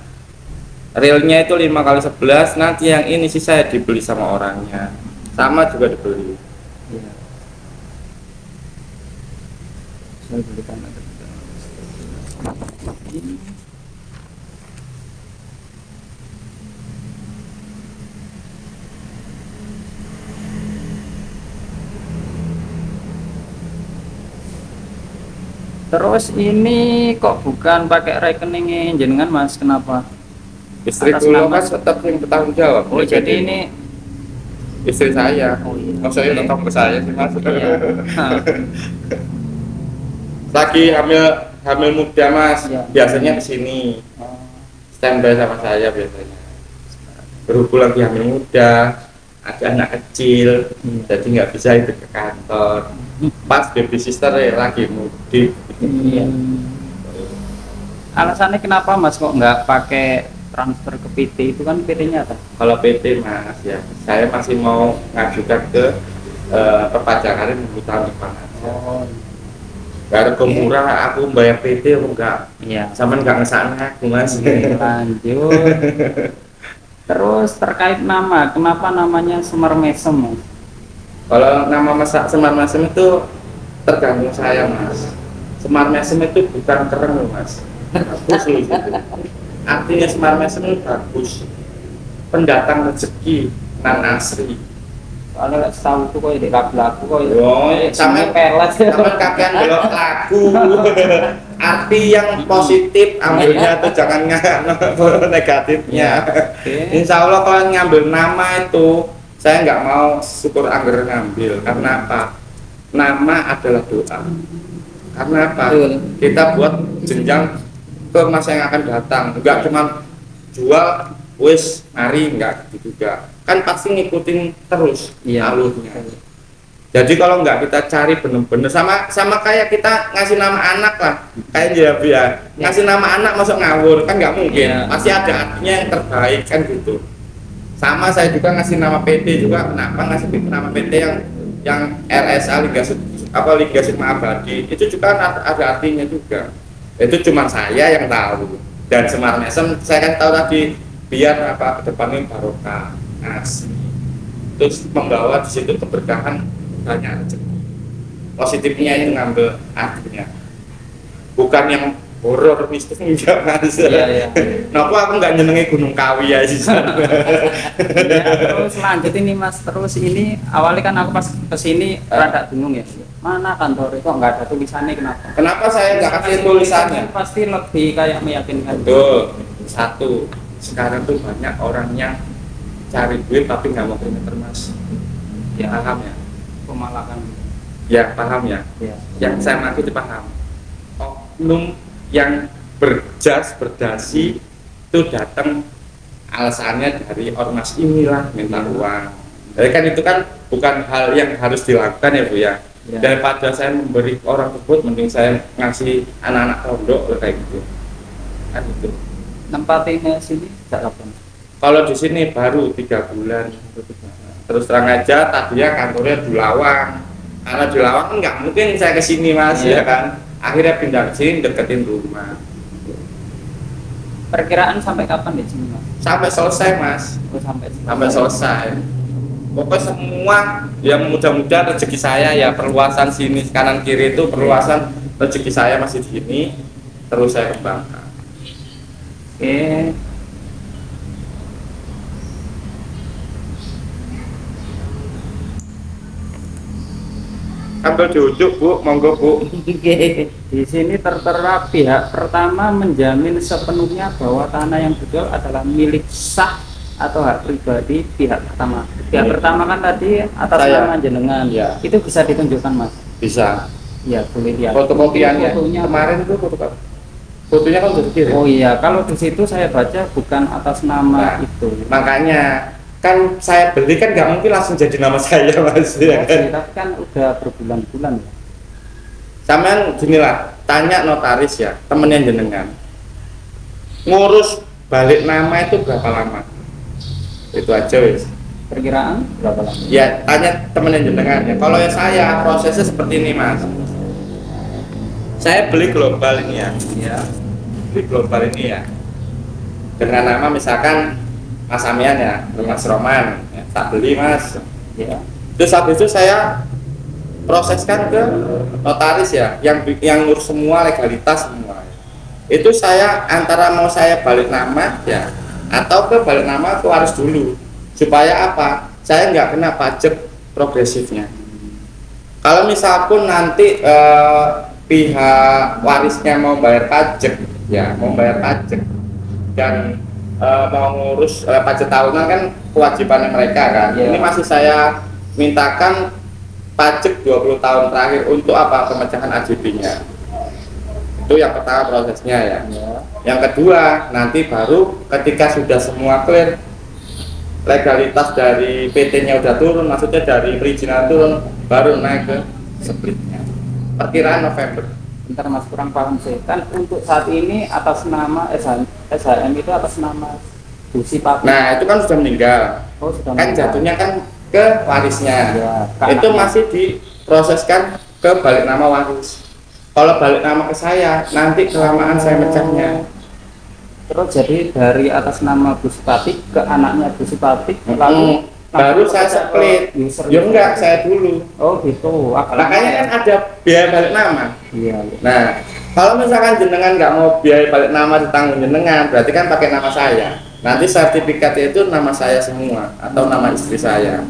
S1: Realnya itu 5 kali 11, nanti yang ini sisa dibeli sama orangnya. Sama juga dibeli.
S2: Iya. Saya belikan ada. Ini. Terus ini kok bukan pakai rekeningnya jenengan Mas, kenapa?
S1: Istri
S2: Atas
S1: dulu
S2: nama-
S1: kan tetap yang bertanggung jawab.
S2: Oh jadi ini
S1: istri saya.
S2: Oh, iya.
S1: Maksudnya
S2: Oke.
S1: tetap ke saya sih Mas.
S2: Iya. Nah,
S1: Lagi hamil muda Mas,
S2: Iya.
S1: biasanya kesini
S2: oh,
S1: standby sama saya biasanya. Berhubung lagi hamil muda, ada anak kecil,
S2: Iya.
S1: jadi nggak bisa ikut ke kantor. Pas baby sister ya lagi mudik.
S2: Iya. Alasannya kenapa Mas kok nggak pakai transfer ke PT, itu kan PT-nya apa?
S1: Kalau PT Mas ya, saya masih mau ngajukan ke perpajakan minggu tahun depan aja.
S2: Oh,
S1: Harga murah aku bayar PT apa enggak?
S2: iya.
S1: Sama enggak ngesana aku Mas.
S2: Oke, lanjut. Terus terkait nama, kenapa namanya Semar Mesem Mas?
S1: Kalau nama masak Semar Mesem itu tergantung saya Mas. Semar Mesem itu bukan keren loh Mas. Bagus loh itu. Artinya Semar Mesem itu bagus. Pendatang rezeki nan asri.
S2: Soalnya nggak tahu tuh kok di lagu-lagu kok
S1: Oh, sama
S2: pelet.
S1: sama kakek belok lagu. Arti yang positif ambilnya tuh jangan negatifnya.
S2: Oke.
S1: Insya Allah kalau ngambil nama itu saya nggak mau syukur angger ngambil karena apa? Nama adalah doa. Karena apa?
S2: Betul.
S1: Kita buat jenjang ke masa yang akan datang. Enggak cuma jual wis mari enggak gitu juga. Kan pasti ngikutin terus
S2: Iya.
S1: alurnya. Jadi kalau nggak kita cari bener-bener sama kayak kita ngasih nama anak lah, kayak ya ngasih nama anak masuk ngawur kan nggak mungkin.
S2: Iya.
S1: Pasti ada artinya yang terbaik kan gitu. Sama saya juga ngasih nama PT juga, kenapa ngasih nama PT yang RSA Liga Sukma Abadi itu juga ada artinya juga. Itu cuma saya yang tahu. Dan Semar Mesem saya kan tahu tadi biar apa kedepannya barokah asli. Terus membawa di situ keberkahan banyak rezeki. Positifnya itu ngambil artinya. Bukan yang horor mistis enggak Mas.
S2: Iya, iya.
S1: Nah, aku nggak nyenengi Gunung Kawi ya sih.
S2: Ya, terus lanjut ini Mas, terus ini awalnya kan aku pas kesini rada bingung ya, mana kantor kok nggak ada tulisannya, kenapa?
S1: Kenapa saya nggak kasih tulisannya?
S2: Pasti lebih kayak meyakinkan.
S1: Betul. Satu, sekarang tuh banyak orang yang cari duit tapi nggak mau kilometer Mas. Ya paham ya?
S2: Pemalakan.
S1: Ya paham ya?
S2: Ya.
S1: Yang saya maksud paham. Oknum yang berjas berdasi itu datang alasannya dari ormas inilah minta uang. Jadi kan itu kan bukan hal yang harus dilakukan ya Bu ya.
S2: Ya.
S1: Daripada saya memberi orang tersebut, mending saya ngasih anak-anak pondok kayak gitu. Kan itu.
S2: Nempatinnya sini tidak apa?
S1: Kalau di sini baru 3 bulan. Terus terang aja tadinya kantornya di Lawang. Karena di Lawang kan nggak mungkin saya ke sini Mas
S2: Iya.
S1: ya kan. Akhirnya pindah ke sini deketin rumah.
S2: Perkiraan sampai kapan di sini Mas?
S1: Sampai selesai Mas.
S2: Oh, sampai
S1: Selesai. Pokoknya semua yang mudah-mudahan rezeki saya ya perluasan sini kanan kiri itu perluasan rezeki saya masih di sini terus saya kembangkan.
S2: Oke.
S1: Ambil diujuk Bu, monggo Bu.
S2: Di sini tertera pihak pertama menjamin sepenuhnya bahwa tanah yang dijual adalah milik sah atau hak pribadi pihak pertama. Ya pertama kan tadi atas
S1: Saya.
S2: nama jenengan.
S1: Ya.
S2: Itu bisa ditunjukkan Mas.
S1: Bisa.
S2: Ya boleh lihat.
S1: Fotokopiannya
S2: Fotonya
S1: kemarin itu fotonya kan udah dikirim.
S2: Oh iya, kalau di situ saya baca bukan atas nama
S1: Nah,
S2: itu.
S1: Makanya kan saya beli kan nggak mungkin langsung jadi nama saya Mas ya kan.
S2: Tapi kan udah berbulan-bulan ya.
S1: Sampean gini lah, tanya notaris ya, temennya jenengan. Ngurus balik nama itu berapa lama? Itu aja wis.
S2: Perkiraan berapa lama?
S1: Ya tanya temennya jenengan ya. Kalau ya saya prosesnya seperti ini Mas. Saya beli global ini ya. Beli global ini ya. Dengan nama misalkan Mas Amian ya, Mas Roman. Ya, tak beli Mas.
S2: Ya.
S1: Terus habis itu saya proseskan ke notaris ya, yang ngurus semua legalitas semua. Itu saya antara mau saya balik nama ya, atau ke balik nama itu harus dulu supaya apa? Saya nggak kena pajak progresifnya. Kalau misalpun nanti pihak warisnya mau bayar pajak, ya mau bayar pajak dan mau ngurus pajak tahunan kan kewajibannya mereka kan.
S2: Ya.
S1: Ini masih saya mintakan pajak 20 tahun terakhir untuk apa? Pemecahan AJB-nya. Itu yang pertama prosesnya ya. Yang kedua nanti baru ketika sudah semua clear, legalitas dari PT-nya udah turun, maksudnya dari perizinan turun, baru naik ke splitnya. Perkiraan November.
S2: Bentar Mas, kurang paham sih. Kan untuk saat ini atas nama SHM itu atas nama Gusi Papi.
S1: Nah itu kan sudah meninggal.
S2: Oh, sudah
S1: Kan
S2: meninggal.
S1: jatuhnya kan ke warisnya.
S2: Ya, ke
S1: Itu
S2: anaknya.
S1: masih diproseskan ke balik nama waris. Kalau balik nama ke saya, nanti kelamaan saya mecahnya.
S2: Terus jadi dari atas nama Gusi Papi ke anaknya Gusi Papi, lalu
S1: Baru
S2: langsung
S1: saya
S2: ke
S1: split.
S2: user.
S1: Ya enggak, saya dulu.
S2: Oh gitu.
S1: Makanya kan ada biaya balik nama.
S2: Iya.
S1: Nah, kalau misalkan jenengan nggak mau biaya balik nama ditanggung jenengan, berarti kan pakai nama saya. Nanti sertifikatnya itu nama saya semua atau nama istri saya.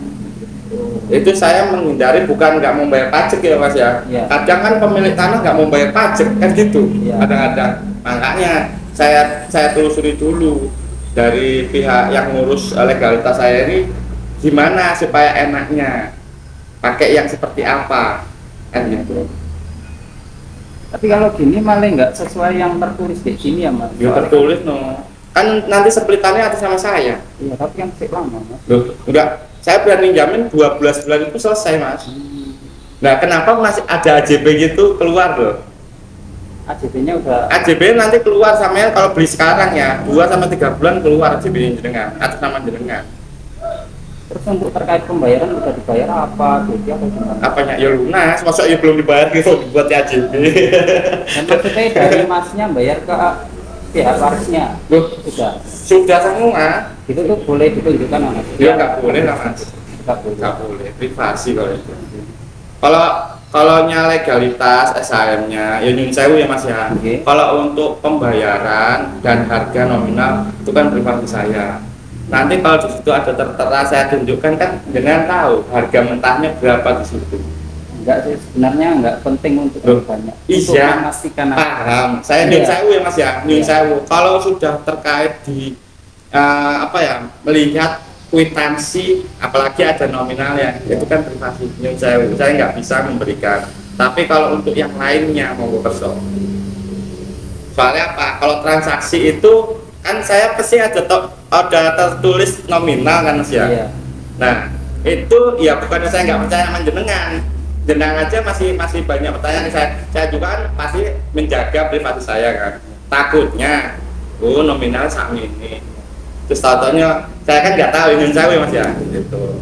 S1: Itu saya menghindari bukan nggak mau bayar pajak ya Mas ya.
S2: Iya.
S1: Kadang kan pemilik tanah nggak mau bayar pajak kan gitu.
S2: Iya.
S1: Kadang-kadang. Makanya saya telusuri dulu dari pihak yang ngurus legalitas saya ini gimana supaya enaknya pakai yang seperti apa kan gitu.
S2: Tapi kalau gini malah nggak sesuai yang tertulis di sini ya Mas.
S1: Ya tertulis no. Kan nanti splitannya atas nama saya.
S2: Iya, tapi kan masih lama Mas.
S1: Loh, enggak. Saya berani jamin 12 bulan itu selesai Mas. Nah, kenapa masih ada AJB gitu keluar loh?
S2: AJB-nya udah
S1: AJB nanti keluar samanya kalau beli sekarang ya 2 sampai 3 bulan keluar AJB jenengan atas nama jenengan.
S2: terus untuk terkait pembayaran udah dibayar apa gitu atau gimana?
S1: Apanya? Ya lunas, masuk ya belum dibayar gitu buat AJB.
S2: Dan maksudnya dari masnya bayar ke pihak warisnya
S1: Loh,
S2: sudah
S1: sudah semua.
S2: itu tuh boleh ditunjukkan Mas?
S1: Ya nggak boleh lah Mas.
S2: Nggak boleh.
S1: Nggak boleh, privasi kalau itu. Kalau legalitas SHM-nya ya nyun sewu ya Mas ya.
S2: Oke.
S1: Kalau untuk pembayaran dan harga nominal itu kan privasi saya. Nanti kalau di situ ada tertera saya tunjukkan kan dengan tahu harga mentahnya berapa di situ.
S2: Enggak sih, sebenarnya enggak penting untuk
S1: Loh,
S2: banyak.
S1: iya.
S2: Untuk memastikan
S1: Paham. Saya nyun
S2: Iya.
S1: sewu ya Mas ya. Nyun
S2: Iya.
S1: sewu. Kalau sudah terkait di melihat kwitansi apalagi ada nominal ya itu kan privasi nyun sewu. Saya nggak bisa memberikan. Tapi kalau untuk yang lainnya mau perso. Soalnya apa? Kalau transaksi itu kan saya pasti ada tertulis nominal kan Mas ya.
S2: Iya.
S1: Nah itu ya bukannya saya nggak percaya sama jenengan aja masih banyak pertanyaan. Saya juga kan pasti menjaga privasi saya kan. Takutnya nominal sama ini. Terus tahu-taunya saya kan nggak tahu ini saya Mas ya.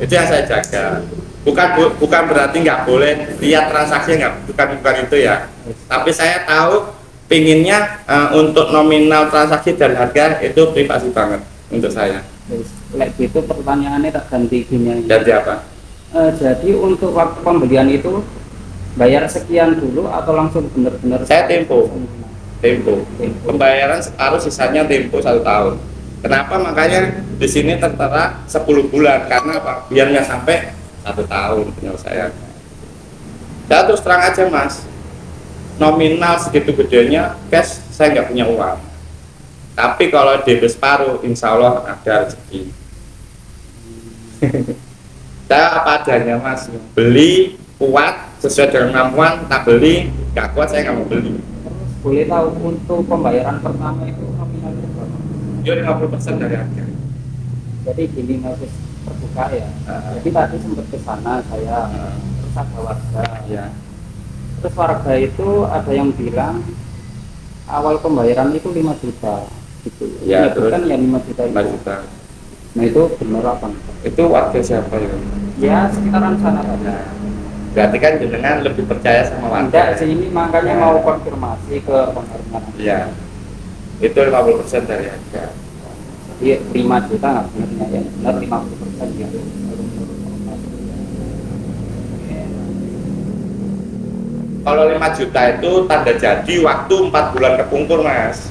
S1: Itu yang saya jaga. Bukan berarti nggak boleh lihat transaksi, bukan itu ya. Tapi saya tahu pinginnya untuk nominal transaksi dan harga itu privasi banget untuk saya.
S2: Lek gitu pertanyaannya tak ganti gini.
S1: Jadi apa?
S2: Jadi untuk waktu pembelian itu bayar sekian dulu atau langsung benar-benar
S1: Saya tempo. Pembayaran separuh, sisanya tempo 1 tahun. Kenapa? Makanya di sini tertera 10 bulan karena apa? Biar nggak sampai 1 tahun penyelesaian. Saya terus terang aja Mas, nominal segitu gedenya, cash saya nggak punya uang. Tapi kalau DP separuh, insya Allah ada rezeki. Saya apa adanya mas, beli kuat sesuai dengan kemampuan, tak beli nggak kuat saya nggak mau beli.
S2: Terus boleh tahu untuk pembayaran pertama itu nominalnya berapa?
S1: Dia 50% dari harga.
S2: Jadi gini Mas, terbuka ya. Jadi tadi sempat ke sana saya, terus ada warga.
S1: Ya.
S2: Terus warga itu ada yang bilang awal pembayaran itu 5 juta gitu.
S1: Ya, terus
S2: kan ya 5 juta itu.
S1: 4 juta.
S2: Nah itu benar apa enggak?
S1: Itu warga siapa ya?
S2: Ya sekitaran sana saja.
S1: Nah, berarti kan jenengan lebih percaya sama warga.
S2: Enggak sih, ini makanya mau konfirmasi ke pengiriman.
S1: Iya. Itu 50% dari harga.
S2: Jadi 5 juta nggak benar ya, benar 50% ya.
S1: Kalau 5 juta itu tanda jadi waktu 4 bulan kepungkur mas.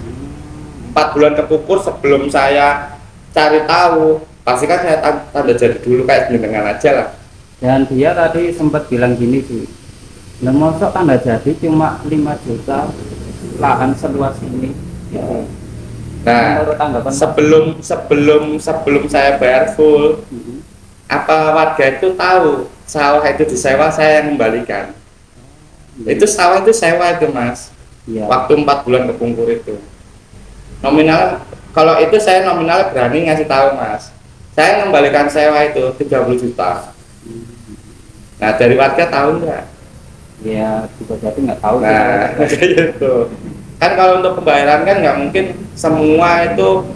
S1: 4 bulan kepungkur sebelum saya cari tahu, pasti kan saya tanda jadi dulu kayak jenengan aja lah.
S2: Dan dia tadi sempat bilang gini sih, nah masa tanda jadi cuma 5 juta lahan seluas ini ya.
S1: Nah,
S2: Menurut tanggapan
S1: sebelum saya bayar full, apa warga itu tahu sawah itu disewa, saya yang kembalikan. Itu sawah itu sewa itu mas,
S2: Iya.
S1: waktu 4 bulan kepungkur itu. Nominal, kalau itu saya nominal berani ngasih tahu mas, saya kembalikan sewa itu 30 juta. Nah dari warga tahu nggak?
S2: Ya bisa jadi nggak tahu.
S1: Nah itu kan kalau untuk pembayaran kan nggak mungkin semua itu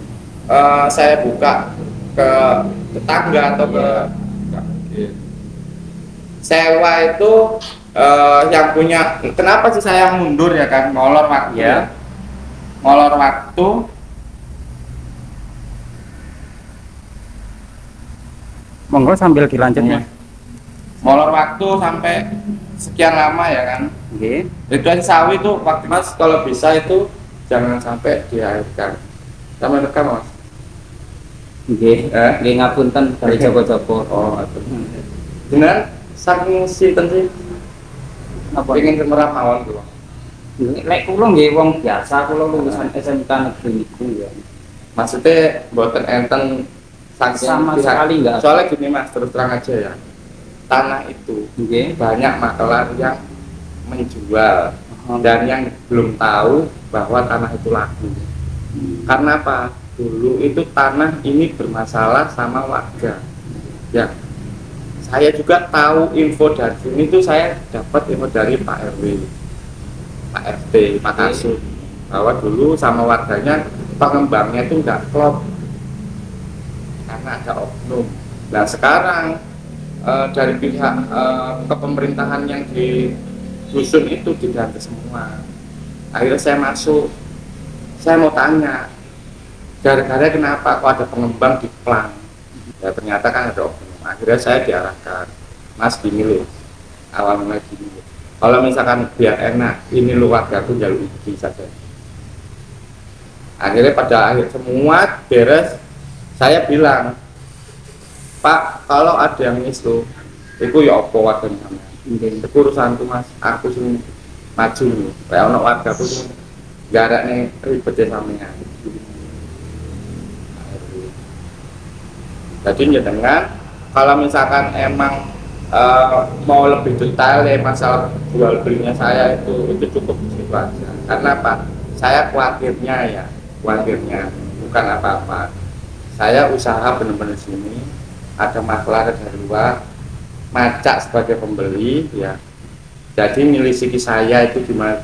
S1: saya buka ke tetangga atau ke nggak mungkin. Sewa itu yang punya, kenapa sih saya mundur ya kan, ngolor waktu
S2: Ya.
S1: ngolor waktu.
S2: Monggo sambil dilanjut ya.
S1: Molor waktu sampai sekian lama ya kan.
S2: Oke.
S1: Ridwan Sawi itu waktu mas kalau bisa itu jangan sampai diairkan. Sama rekam mas.
S2: Oke. Nggih ngapunten dari Joko-Joko.
S1: Oh, itu. Benar saking sinten sih
S2: Napa?
S1: pengen kemerah mawon tuh.
S2: Lek kula nggih wong biasa, kula lulusan SMK negeri niku ya.
S1: Maksudnya buatan enten saking
S2: Sama
S1: pihak.
S2: sekali nggak.
S1: Soalnya gini mas, terus terang aja ya. Tanah itu
S2: Oke.
S1: banyak makelar yang menjual dan yang belum tahu bahwa tanah itu laku. Karena apa? Dulu itu tanah ini bermasalah sama warga. Ya, saya juga tahu info dari sini tuh, saya dapat info dari Pak RW, Pak RT, Pak Kasut, bahwa dulu sama warganya pengembangnya itu nggak klop karena ada oknum. Nah sekarang dari pihak kepemerintahan yang di dusun itu diganti semua. Akhirnya saya masuk, saya mau tanya gara-gara kenapa kok ada pengembang di Plang. Ya ternyata kan ada oknum. Akhirnya saya diarahkan, mas gini loh, awal mulai gini loh, kalau misalkan biar enak ini lo warga tuh jalur izin saja. Akhirnya pada akhir semua beres, saya bilang Pak, kalau ada yang isu, itu ya apa warganya sama. Itu urusanku mas, aku sih maju nih. Kayak anak warga tuh nggak ada nih ribet ya samanya. Jadi ya dengan kalau misalkan emang mau lebih detail ya masalah jual belinya saya itu cukup di situ aja. Karena apa? Saya khawatirnya bukan apa-apa. Saya usaha benar-benar sini. Ada maklar dari luar macak sebagai pembeli ya, jadi milisiki saya itu gimana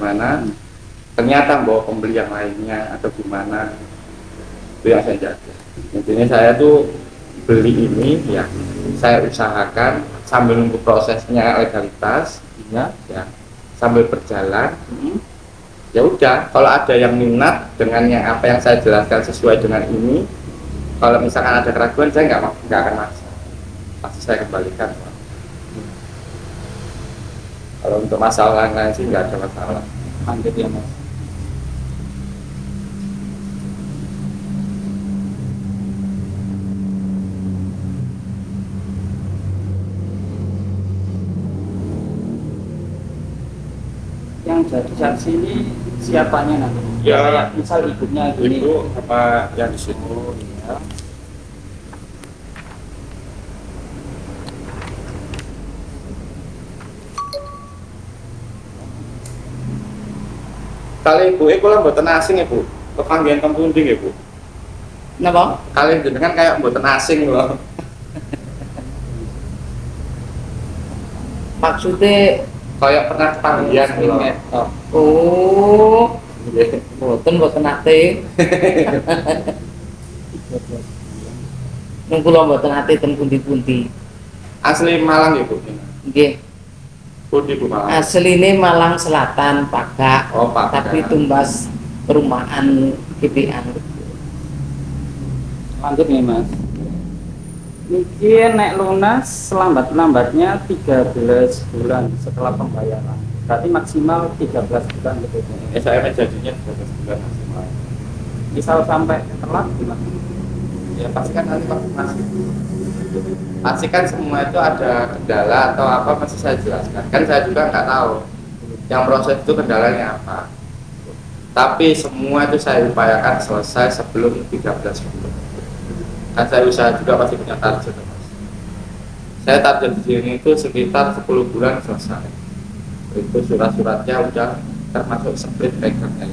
S1: ternyata bawa pembeli yang lainnya atau gimana, itu yang saya jaga. Intinya saya tuh beli ini ya saya usahakan sambil nunggu prosesnya legalitas ya sambil berjalan. Ya udah, kalau ada yang minat dengan yang apa yang saya jelaskan sesuai dengan ini, kalau misalkan ada keraguan saya nggak akan maksa, pasti saya kembalikan. Kalau untuk masalah lain sih nggak ada masalah.
S2: Lanjut ya mas. Yang jadi saksi ini siapanya nanti?
S1: Ya,
S2: Kayak misal ibunya gini.
S1: Ibu apa yang di situ?
S2: Oh iya.
S1: kali ibu kula mboten asing ibu. Kepanggihan Tempundi nggih Bu.
S3: Napa?
S1: Kali jenengan kayak mboten asing lho.
S3: Maksudnya
S1: Kayak pernah kepanggihan lho.
S3: oh, boten ate. Nung kula mboten ate ten pundi-pundi.
S1: Asli Malang ya Bu.
S3: Nggih.
S1: Pundi Bu Malang.
S3: Asline Malang Selatan, Pagak.
S1: Oh, Pagak.
S3: Tapi tumbas perumahan GPA.
S2: Lanjut nih Mas. Niki nek lunas selambat-lambatnya 13 bulan setelah pembayaran. Berarti maksimal 13 bulan gitu.
S1: SAM jadinya 12 bulan maksimal.
S2: Misal sampai telat gimana?
S1: Ya pasti kan nanti masih. Pasti kan semua itu ada kendala atau apa masih saya jelaskan. Kan saya juga nggak tahu yang proses itu kendalanya apa. Tapi semua itu saya upayakan selesai sebelum 13 bulan. Kan saya usaha juga pasti punya target Mas. Saya target di sini itu sekitar 10 bulan selesai. Itu surat-suratnya udah termasuk split pegangnya.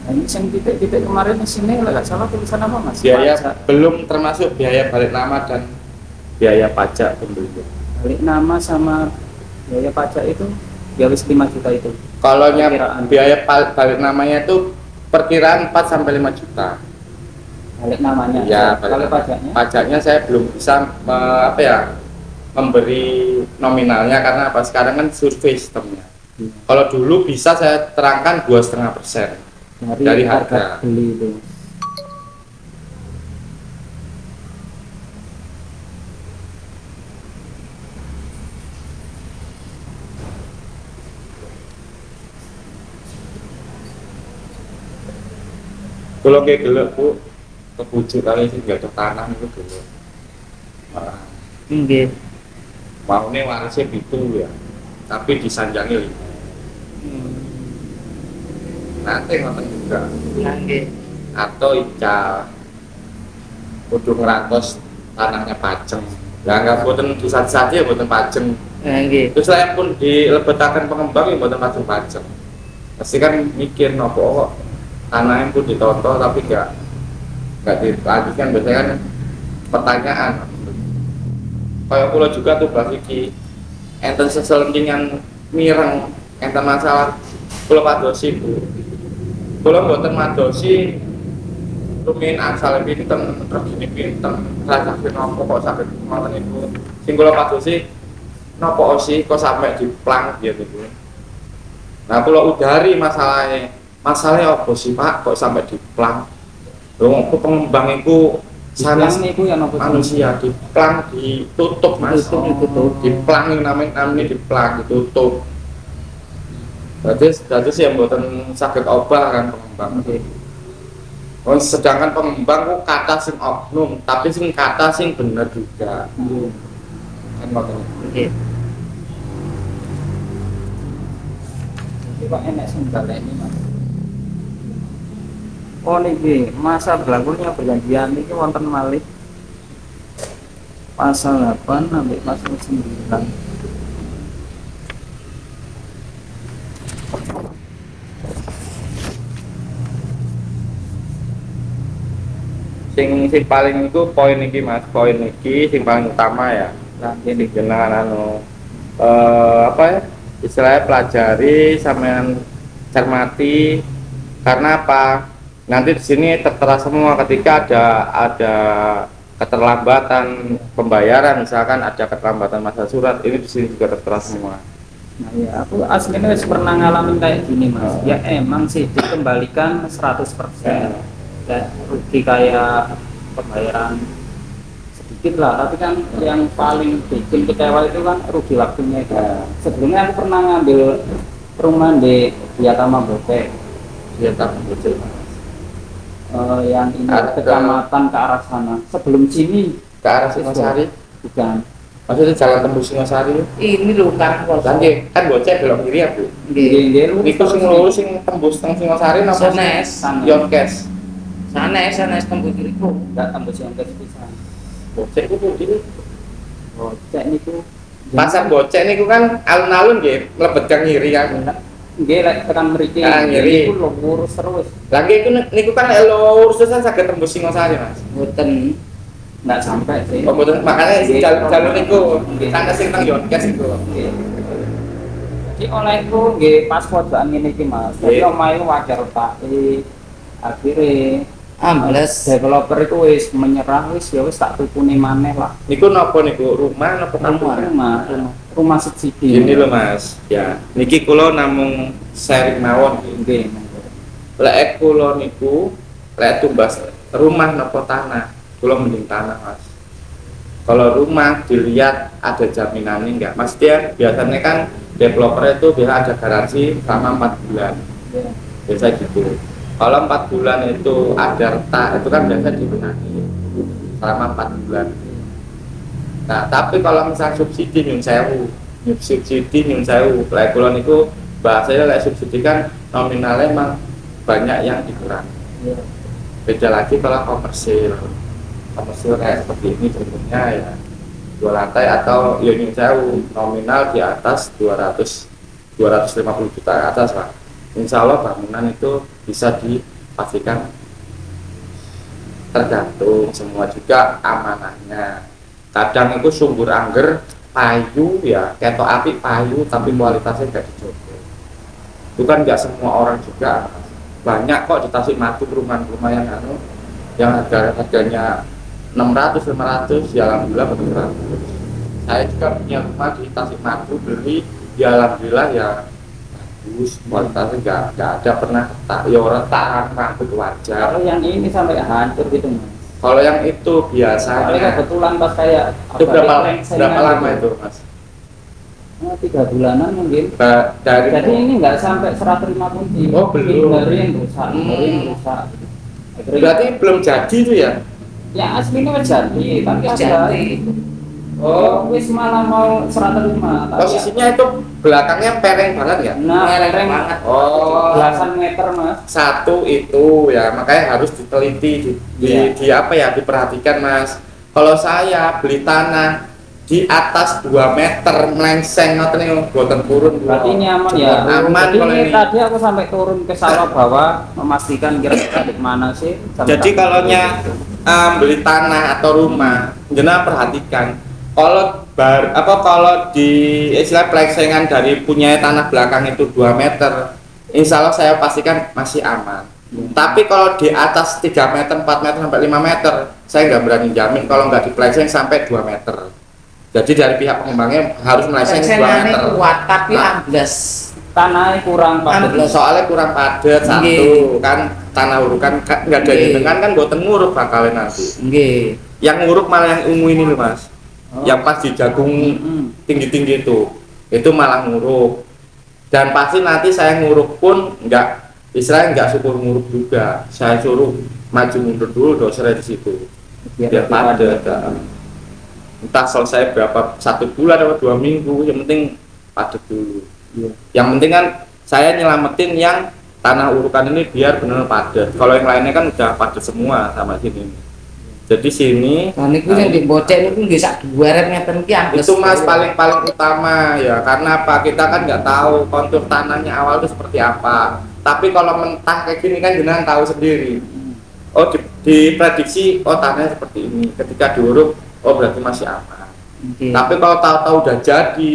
S2: Nah, ini yang titik-titik kemarin di sini nggak salah tulisan apa Mas?
S1: Biaya
S2: Pajak.
S1: belum termasuk biaya balik nama dan biaya pajak pembelian.
S2: Balik nama sama biaya pajak itu ya wis 5 juta itu.
S1: Kalau
S2: Perkiraan.
S1: biaya balik namanya itu perkiraan 4 sampai 5 juta.
S2: Balik namanya.
S1: Ya,
S2: Kalau pajaknya
S1: pajaknya saya belum bisa memberi nominalnya karena apa? Sekarang kan survei sistemnya. Kalau dulu bisa saya terangkan 2,5% dari harga.
S2: beli itu.
S1: Kalau kayak gelap Bu, kebujuk kali sih nggak ada tanah itu gelap. Nah,
S3: Nggih.
S1: mau nih warisnya itu ya, tapi disanjangi 5. Nanti ngoten juga.
S3: Nggih.
S1: Atau ical kudu ngerantos tanahnya pajeng ya nggak boten disat-sat ya boten pajeng
S3: Nggih.
S1: terus saya pun dilebetakan pengembang ya boten pajeng pasti kan mikir nopo kok tanahnya pun ditoto tapi nggak dilanjutkan biasanya kan pertanyaan kayak pulau juga tuh basiki enten seselentingan mireng enten masalah pulau padosi Bu pulau boten madosi rumin asal pinten regine pinten transaksi nopo kok sampai ngoten niku sing kula padosi nopo sih kok sampai diplang gitu Bu. Nah kula udari masalahnya apa sih Pak kok sampai diplang lho kok pengembang iku sanes
S2: Yang niku ya nopo
S1: manusia diplang ditutup Mas
S3: Ditutup.
S1: diplang yang namanya diplang ditutup berarti sih yang buatan sakit obah kan pengembang sedangkan pengembang kok kata sing oknum tapi sing kata sing bener juga kan makanya
S3: Nggih.
S2: Jadi Pak enek sing baleni Mas. Oh niki masa berlakunya perjanjian niki wonten malih pasal 8 sampai pasal 9.
S1: sing paling itu poin iki Mas poin iki sing paling utama ya nah ini jenengan apa ya istilahnya pelajari sampean cermati karena apa nanti di sini tertera semua ketika ada keterlambatan pembayaran misalkan ada keterlambatan masa surat ini di sini juga tertera semua.
S2: Nah ya aku aslinya wis pernah ngalamin kayak gini Mas. Ya emang sih dikembalikan 100%. Dan rugi kayak pembayaran sedikit lah, tapi kan yang paling bikin kecewa itu kan rugi waktunya itu. Sebelumnya aku pernah ngambil perumahan di Yatama Bote.
S1: Yatama Bote.
S2: Yang ini kecamatan ke arah sana. Sebelum sini
S1: ke arah Singosari
S2: bukan.
S1: Maksudnya jalan tembus Singosari.
S3: Ini lho Kang Bos.
S1: Kan Bocah belok kiri ya Bu.
S3: Nggih.
S1: Niku sing lurus sing tembus teng Singosari napa
S3: Sanes.
S1: Yonkes.
S3: Sana tembus niku.
S2: Enggak tembus yang kesepisan.
S1: Bocek itu ini
S2: Bocek niku
S1: pasar Bocek niku kan alun-alun nggih, mlebet kang ngiri kan.
S2: nggih lek tekan mriki
S1: Ah, ngiri.
S2: niku lho lurus terus.
S1: Lagi itu niku kan lurus terus saged tembus Singosari, Mas.
S3: Mboten.
S2: Enggak sampai sih.
S1: Oh, betul. Makanya si jalur niku sana sing teng Yonkes iku.
S2: Nggih. Jadi olehku nggih pas pojokan ngene iki Mas. Jadi
S1: Nggih.
S2: omahe wajar tak akhirnya
S3: Ambles.
S2: developer itu wis menyerah wis ya wis tak tukune maneh lah.
S1: Niku napa niku? Rumah napa kampung?
S2: Rumah subsidi.
S1: Gini loh Mas, ya niki kula namung sharing mawon nggih.
S2: Nggih.
S1: Lek kula niku lek tumbas rumah napa tanah, kula mending tanah Mas. Kalau rumah dilihat ada jaminannya enggak? Mas dia biasanya kan developer itu biasa ada garansi selama 4 bulan. Biasa gitu. Kalau 4 bulan itu ada retak itu kan biasa dibenahi selama 4 bulan. Nah, tapi kalau misal subsidi nyun sewu, lek kula niku bahasanya lek subsidi kan nominalnya emang banyak yang dikurangi. Beda lagi kalau komersil kayak seperti ini contohnya ya 2 lantai atau ya nyun sewu nominal di atas 250 juta ke atas lah. Insya Allah bangunan itu bisa dipastikan, tergantung semua juga amanahnya. Kadang itu sumber angger payu ya ketok api payu tapi kualitasnya nggak dijogo. Itu kan nggak semua orang juga, banyak kok di Tasikmalaya rumah-rumah yang harganya 600 500 ya alhamdulillah betul. Saya juga punya rumah di Tasikmalaya beli ya alhamdulillah ya bagus, kualitasnya nggak ada pernah retak, ya retak itu wajar.
S2: Kalau yang ini sampai hancur gitu Mas.
S1: Kalau yang itu
S2: Soalnya
S1: biasanya
S2: kebetulan pas kayak
S1: itu berapa
S2: lengsengan
S1: lama
S2: gitu.
S1: itu Mas?
S2: 3 bulanan mungkin.
S1: Dari
S2: Jadi ini nggak sampai 150
S1: Oh, belum.
S2: Dari yang rusak, dari yang rusak. Akhirnya-
S1: berarti belum jadi itu ya?
S2: ya aslinya wis jadi, tapi ada.
S3: Jadi.
S2: Oh, wis malah mau 105. Tapi
S1: Posisinya itu belakangnya pereng banget ya?
S2: nah,
S3: Mereng
S2: lereng
S3: banget.
S1: Oh,
S2: belasan meter Mas.
S1: satu itu ya makanya harus diteliti
S2: Iya.
S1: di apa ya diperhatikan Mas. Kalau saya beli tanah di atas 2 meter melengseng ngoten niku boten purun.
S2: Berarti nyaman ya.
S1: Aman
S2: Jadi
S1: kalau
S2: ini
S1: ini.
S2: tadi aku sampai turun ke sawah bawah memastikan kira-kira di mana sih.
S1: Jadi kalau beli tanah atau rumah, jenengan perhatikan. Kalau kalau di istilah peleksengan dari punya tanah belakang itu 2 meter, insya Allah saya pastikan masih aman. Tapi kalau di atas 3 meter, 4 meter sampai 5 meter, saya nggak berani jamin kalau nggak dipelekseng sampai 2 meter. Jadi dari pihak pengembangnya harus melekseng 2
S3: Peleksengannya
S1: meter.
S3: kuat tapi
S1: Nah.
S3: ambles.
S2: tanahnya kurang padat.
S1: Soalnya kurang padat satu
S3: Nggih.
S1: kan tanah urukan nggak ada
S3: Nggih.
S1: jenengan kan buat nguruk bakalnya nanti.
S3: Nggih.
S1: Yang nguruk malah yang ungu ini loh Mas.
S2: Oh.
S1: Yang pas di jagung tinggi-tinggi itu malah nguruk. Dan pasti nanti saya nguruk pun istilahnya nggak syukur nguruk juga. Saya suruh maju mundur dulu doser di situ. Biar
S2: lebih
S1: padat. Entah selesai berapa 1 bulan atau 2 minggu, yang penting padat dulu.
S2: Iya.
S1: Yang penting kan saya nyelamatin yang tanah urukan ini biar benar padat. Kalau yang lainnya kan udah padat semua sama sini. Jadi sini
S3: Nah niku yang di Bocek niku nggih sak 2 meter iki ambles.
S1: itu Mas paling utama ya, karena apa, kita kan nggak tahu kontur tanahnya awal itu seperti apa. Tapi kalau mentah kayak gini kan jenengan tahu sendiri. Oh diprediksi oh tanahnya seperti ini, ketika diuruk oh berarti masih aman.
S3: Nggih.
S1: Tapi kalau tahu-tahu udah jadi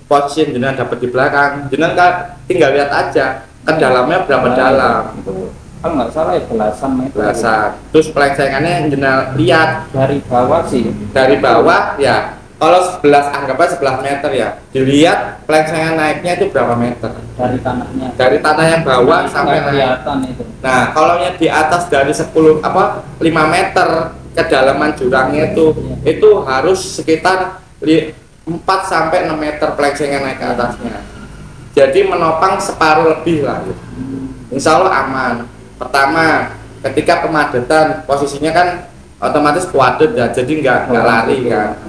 S1: posisi yang jenengan dapat di belakang, jenengan kan tinggal lihat aja ke dalamnya berapa dalam.
S2: Itu kan nggak salah ya belasan meter.
S1: Belasan. Terus pelengsengannya yang jenengan lihat
S2: Dari bawah sih.
S1: dari bawah ya. Kalau 11 meter ya, dilihat pelengsengan naiknya itu berapa meter.
S2: Dari tanahnya.
S1: Dari tanah yang bawah sampai
S2: Nggak
S1: naik.
S2: kelihatan itu.
S1: Nah, kalau yang di atas dari 5 meter kedalaman jurangnya itu harus sekitar 4 sampai 6 meter pelengsengan naik ke atasnya. Jadi menopang separuh lebih lah. Insya Allah aman. Pertama, ketika pemadatan posisinya kan otomatis padat ya, jadi nggak lari kan.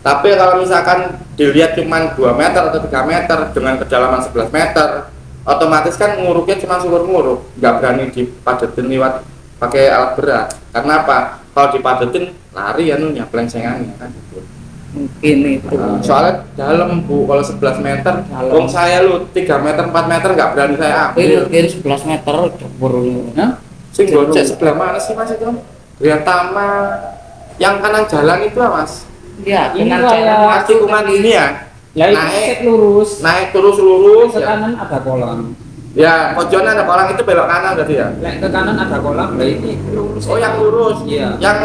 S1: Tapi kalau misalkan dilihat cuma 2 meter atau 3 meter dengan kedalaman 11 meter, otomatis kan nguruknya cuma nguruk, nggak berani dipadatin lewat pakai alat berat. Karena apa? Kalau dipadetin lari anunya pelengsengannya kan gitu.
S3: Mungkin itu.
S1: Soalnya dalam Bu, kalau 11 meter,
S3: Dalam.
S1: wong saya lu 3 meter 4 meter nggak berani saya ambil.
S3: Kiri 11 meter dapur. Hah?
S1: Sing gocek sebelah mana sih Mas itu? Tama yang kanan jalan itu Mas.
S3: Iya,
S2: Ini
S3: dengan
S2: kayak
S3: jalan
S1: Mas tikungan ini ya.
S2: Ya itu
S1: Naik.
S2: cek lurus.
S1: Naik terus lurus
S2: Ke
S1: ya.
S2: kanan ada kolam.
S1: Ya, pojokan ada kolam itu belok kanan berarti ya.
S2: Lek ke kanan ada kolam, lah ini lurus.
S1: Oh, yang lurus.
S2: Iya.
S1: Yang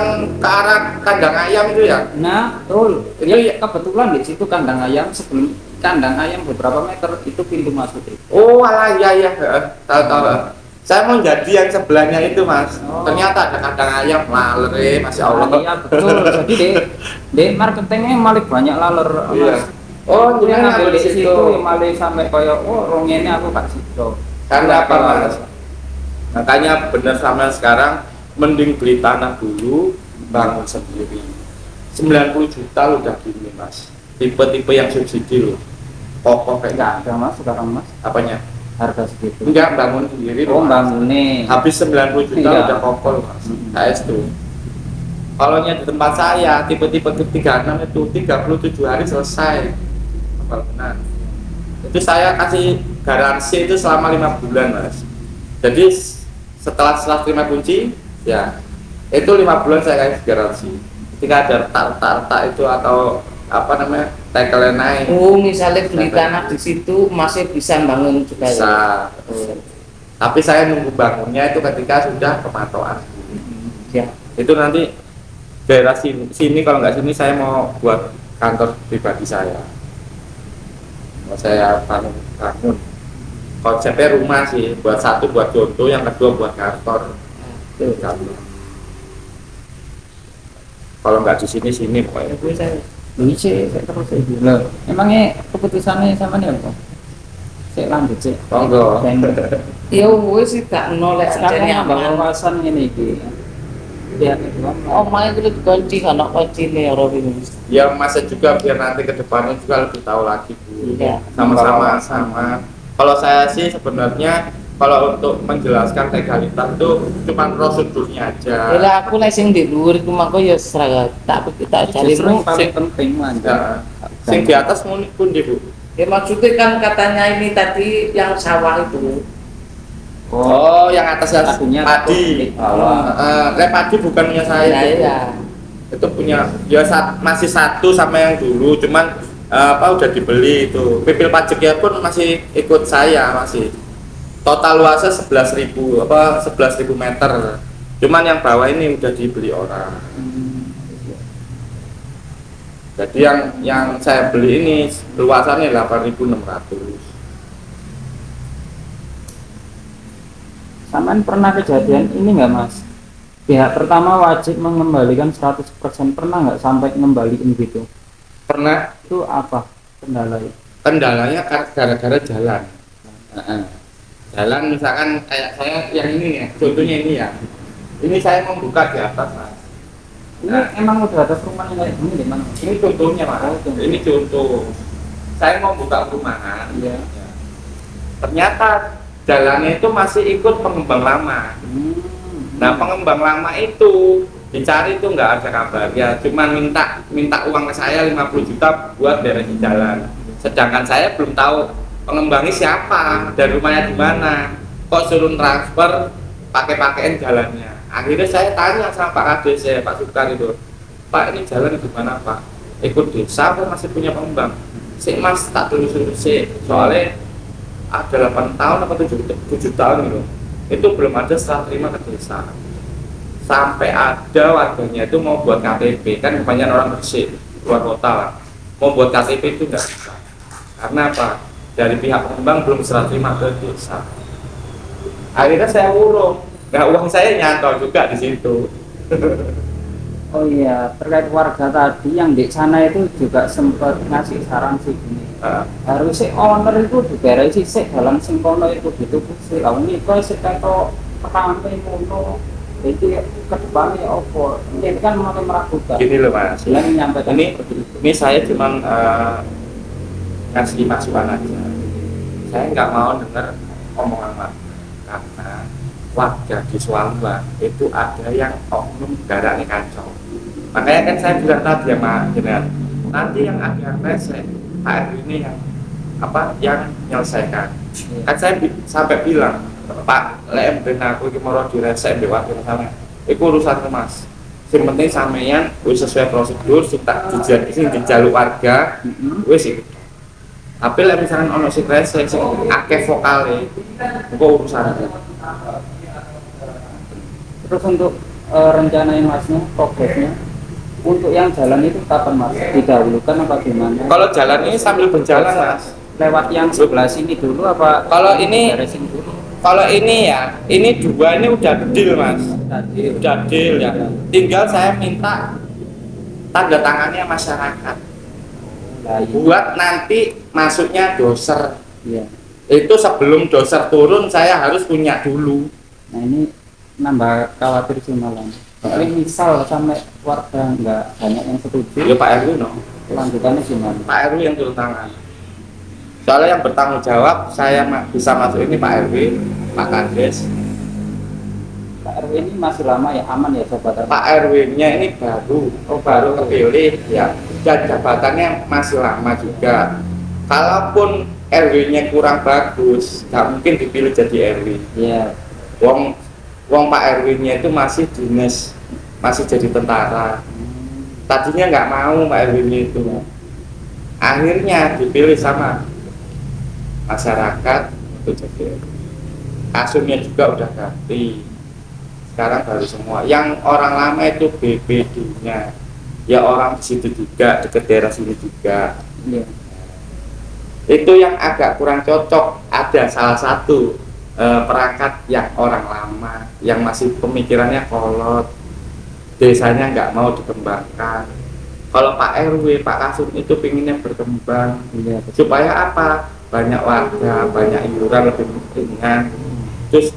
S1: ke arah kandang ayam itu ya.
S2: Nah, betul.
S1: Itu
S2: Ya,
S1: ya-
S2: kebetulan di situ kandang ayam, sebelum kandang ayam beberapa meter itu pintu masuk itu.
S1: Oh, alah iya iya. Tahu. Saya mau jadi yang sebelahnya itu, Mas.
S2: Oh.
S1: Ternyata ada kandang ayam, laler, Masya Allah.
S2: Iya betul. Jadi di marketingnya malah banyak laler.
S1: Iya.
S2: Mas.
S1: Oh,
S2: Dia
S1: jangan
S2: ngambil
S1: ambil
S2: di
S1: di
S2: situ
S1: situ.
S2: malah sampai kayak rong ini aku gak situ.
S1: Karena apa, Mas? Makanya benar sama sekarang mending beli tanah dulu, bangun sendiri. 90 juta lo udah gini, Mas. Tipe-tipe yang subsidi lo. Pokok kayak
S2: Enggak ada Mas sekarang Mas
S1: apanya?
S2: harga segitu.
S1: Enggak bangun sendiri
S2: Oh,
S1: loh, Mas.
S2: bangun nih.
S1: Habis 90 juta
S2: Iya.
S1: udah kokol, Mas.
S2: Mm-mm.
S1: KS tuh. Kalau di tempat saya tipe-tipe ke 36 itu 37 hari selesai. Apa benar? Itu saya kasih garansi itu selama 5 bulan, Mas. Jadi setelah terima kunci, ya itu 5 bulan saya kasih garansi. Ketika ada retak itu atau apa namanya tackle naik
S3: Oh, misalnya beli tanah di situ masih bisa bangun juga.
S1: bisa.
S3: Ya?
S1: Tapi saya nunggu bangunnya itu ketika sudah pemantauan.
S3: Ya.
S1: Itu nanti daerah sini kalau nggak sini saya mau buat kantor pribadi saya. Mau saya bangun konsepnya rumah sih, buat satu buat contoh, yang kedua buat kantor. Itu kalau nggak di sini pokoknya.
S3: Itu saya.
S2: Ini sih saya terus itu. Loh, emangnya keputusannya sama nih apa? Saya lanjut sih.
S1: Monggo.
S2: Dan
S3: Ya wis sih gak nolak
S2: sekarang
S3: sajane
S2: nambah
S3: ambangan.
S2: wawasan ini iki. Lihat itu kan.
S3: Omahe kudu dikunci kan kuncine ora ini.
S1: Ya masa juga biar nanti ke depannya juga lebih tahu lagi Bu.
S3: Iya.
S1: Sama-sama sama. Kalau saya sih sebenarnya kalau untuk menjelaskan legalitas itu cuma prosedurnya aja.
S3: Ya aku lek sing di dhuwur iku mangko ya seragam tak kita
S2: Justru
S3: cari
S2: yang paling penting
S1: Ya.
S2: manja.
S1: Sing di atas pun di Bu.
S3: Ya maksudnya kan katanya ini tadi yang sawah itu.
S1: Oh, yang atas
S2: Tadinya
S1: padi.
S2: milik bawah.
S1: Padi bukan punya saya.
S3: Ya
S1: Bu.
S3: ya.
S1: Itu punya ya masih satu sama yang dulu, cuman apa udah dibeli itu. Pipil pajaknya pun masih ikut saya masih. Total luasnya 11.000 apa 11.000 meter. Cuman yang bawah ini udah dibeli orang. Jadi yang saya beli ini luasannya 8.600.
S2: Samaan pernah kejadian ini nggak Mas? Pihak pertama wajib mengembalikan 100%, pernah nggak sampai ngembaliin gitu?
S1: Pernah
S2: Itu apa kendala itu?
S1: kendalanya gara-gara jalan. Jalan misalkan kayak saya yang ini ya, contohnya ini ya. Ini saya mau buka di atas, Mas.
S2: Ini emang udah ada perumahan yang kayak gini di mana?
S1: Ini contohnya, Mas.
S2: Oh, contoh.
S1: Ini contoh. Saya mau buka perumahan.
S2: Iya.
S1: Ya. Ternyata jalannya itu masih ikut pengembang lama. Nah, pengembang lama itu dicari itu nggak ada kabarnya, cuman minta uang ke saya 50 juta buat beresin jalan. Sedangkan saya belum tahu pengembangnya siapa dan rumahnya di mana. Kok suruh transfer pakai-pakein jalannya. Akhirnya saya tanya sama Pak Kades saya, Pak Sukar itu, Pak ini jalan di mana Pak? Ikut desa apa masih punya pengembang? Sik Mas, tak telusuri sik. Soalnya ada 8 tahun apa 7 tahun gitu. Itu belum ada serah terima ke desa. Sampai ada warganya itu mau buat KTP, kan kebanyakan orang bersih luar kota lah, mau buat KTP itu nggak bisa. Karena apa? Dari pihak pengembang belum serah terima ke desa. Akhirnya saya urung. Nah, uang saya nyantol juga di situ.
S2: Oh iya, terkait warga tadi yang di sana itu juga sempat ngasih saran sih gini. Harusnya owner itu diberesi sih dalam sing kono itu gitu sih. Lah ini kok sik ketok rampe ngono. Jadi ke depannya opo? Ini kan mulai meragukan.
S1: Gini loh Mas.
S2: Dia menyampaikan
S1: Ini
S2: seperti itu.
S1: ini saya cuma ngasih masukan aja. Saya nggak mau dengar omongan warga karena warga di Swalba itu ada yang oknum darahnya kacau. Makanya kan saya bilang tadi ya Pak Jenar, nanti yang ada rese Pak RW ini yang menyelesaikan. Kan saya sampai bilang, Pak, lem ben aku iki moro diresek mbek wakil sampean. Iku urusan Mas. Sing penting sampeyan wis sesuai prosedur sing dijaluk warga wis iki. Tapi lek misalkan ono sing resek sing akeh vokale, engko urusan.
S2: Terus untuk rencanain Masnya, progresnya untuk yang jalan itu kapan Mas? Didahulukan apa gimana?
S1: Kalau jalan ini sambil berjalan Mas.
S2: Lewat yang sebelah sini dulu apa?
S1: Kalau ini
S2: beresin dulu?
S1: Kalau ini ya, ini dua ini udah deal Mas. Udah deal ya. Tinggal saya minta tanda tangannya masyarakat. Buat nanti masuknya doser.
S2: Iya.
S1: Itu sebelum doser turun saya harus punya dulu.
S2: Nah ini nambah khawatir sih malam. Tapi misal sampai warga nggak banyak yang setuju,
S1: Ya Pak RW no.
S2: lanjutannya gimana?
S1: Pak RW yang turun tangan. Soalnya yang bertanggung jawab saya bisa masuk ini Pak RW, Pak Kades.
S2: Pak RW ini masih lama ya, aman ya jabatan?
S1: Pak RW-nya ini baru kepilih ya, dan jabatannya masih lama juga. Kalaupun RW-nya kurang bagus, nggak mungkin dipilih jadi RW.
S2: Iya.
S1: Wong Pak RW-nya itu masih dinas, masih jadi tentara. Tadinya nggak mau Pak RW-nya itu. Akhirnya dipilih sama masyarakat untuk jadi RW. Kasumnya juga udah ganti. Sekarang baru semua. Yang orang lama itu BPD-nya. Ya orang di situ juga, dekat daerah sini juga.
S2: Iya.
S1: Itu yang agak kurang cocok. Ada salah satu perangkat yang orang lama, yang masih pemikirannya kolot, desanya nggak mau dikembangkan. Kalau Pak RW, Pak Kasum itu pinginnya berkembang,
S2: Iya.
S1: supaya apa? Banyak warga, banyak iuran lebih ringan, terus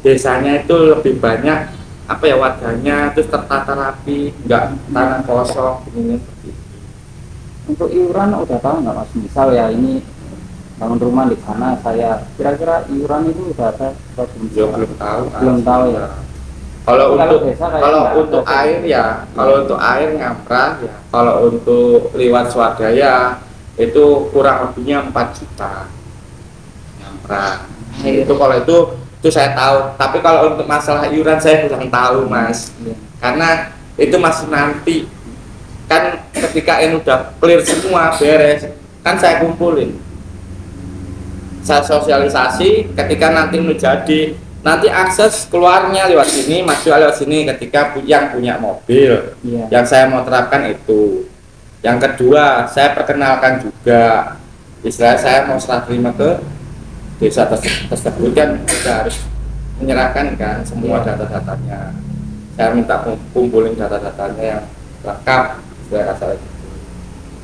S1: desanya itu lebih banyak warganya, terus tertata rapi, nggak tanah kosong, pinginnya seperti itu.
S2: Untuk iuran udah tahu nggak Mas? Misal ya ini bangun rumah di sana, saya kira-kira iuran itu udah ada atau
S1: Belum tahu.
S2: Belum tahu ya.
S1: Kalau untuk
S2: desa kayaknya nggak
S1: untuk
S2: ada.
S1: air ya, kalau untuk air ngamprah ya. Kalau untuk liwat swadaya itu kurang lebihnya 4 juta ngamprah. Itu kalau itu saya tahu. Tapi kalau untuk masalah iuran saya kurang tahu Mas.
S2: Iya.
S1: Karena itu masih nanti. Kan ketika ini udah clear semua beres, kan saya kumpulin. Saya sosialisasi ketika nanti menjadi nanti akses keluarnya lewat sini, masuk lewat sini ketika yang punya mobil.
S2: Iya.
S1: Yang saya mau terapkan itu. Yang kedua, saya perkenalkan juga istilah saya mau serah terima ke desa tersebut kan kita harus menyerahkan kan semua data-datanya. Saya minta kumpulin data-datanya yang lengkap, saya rasa itu.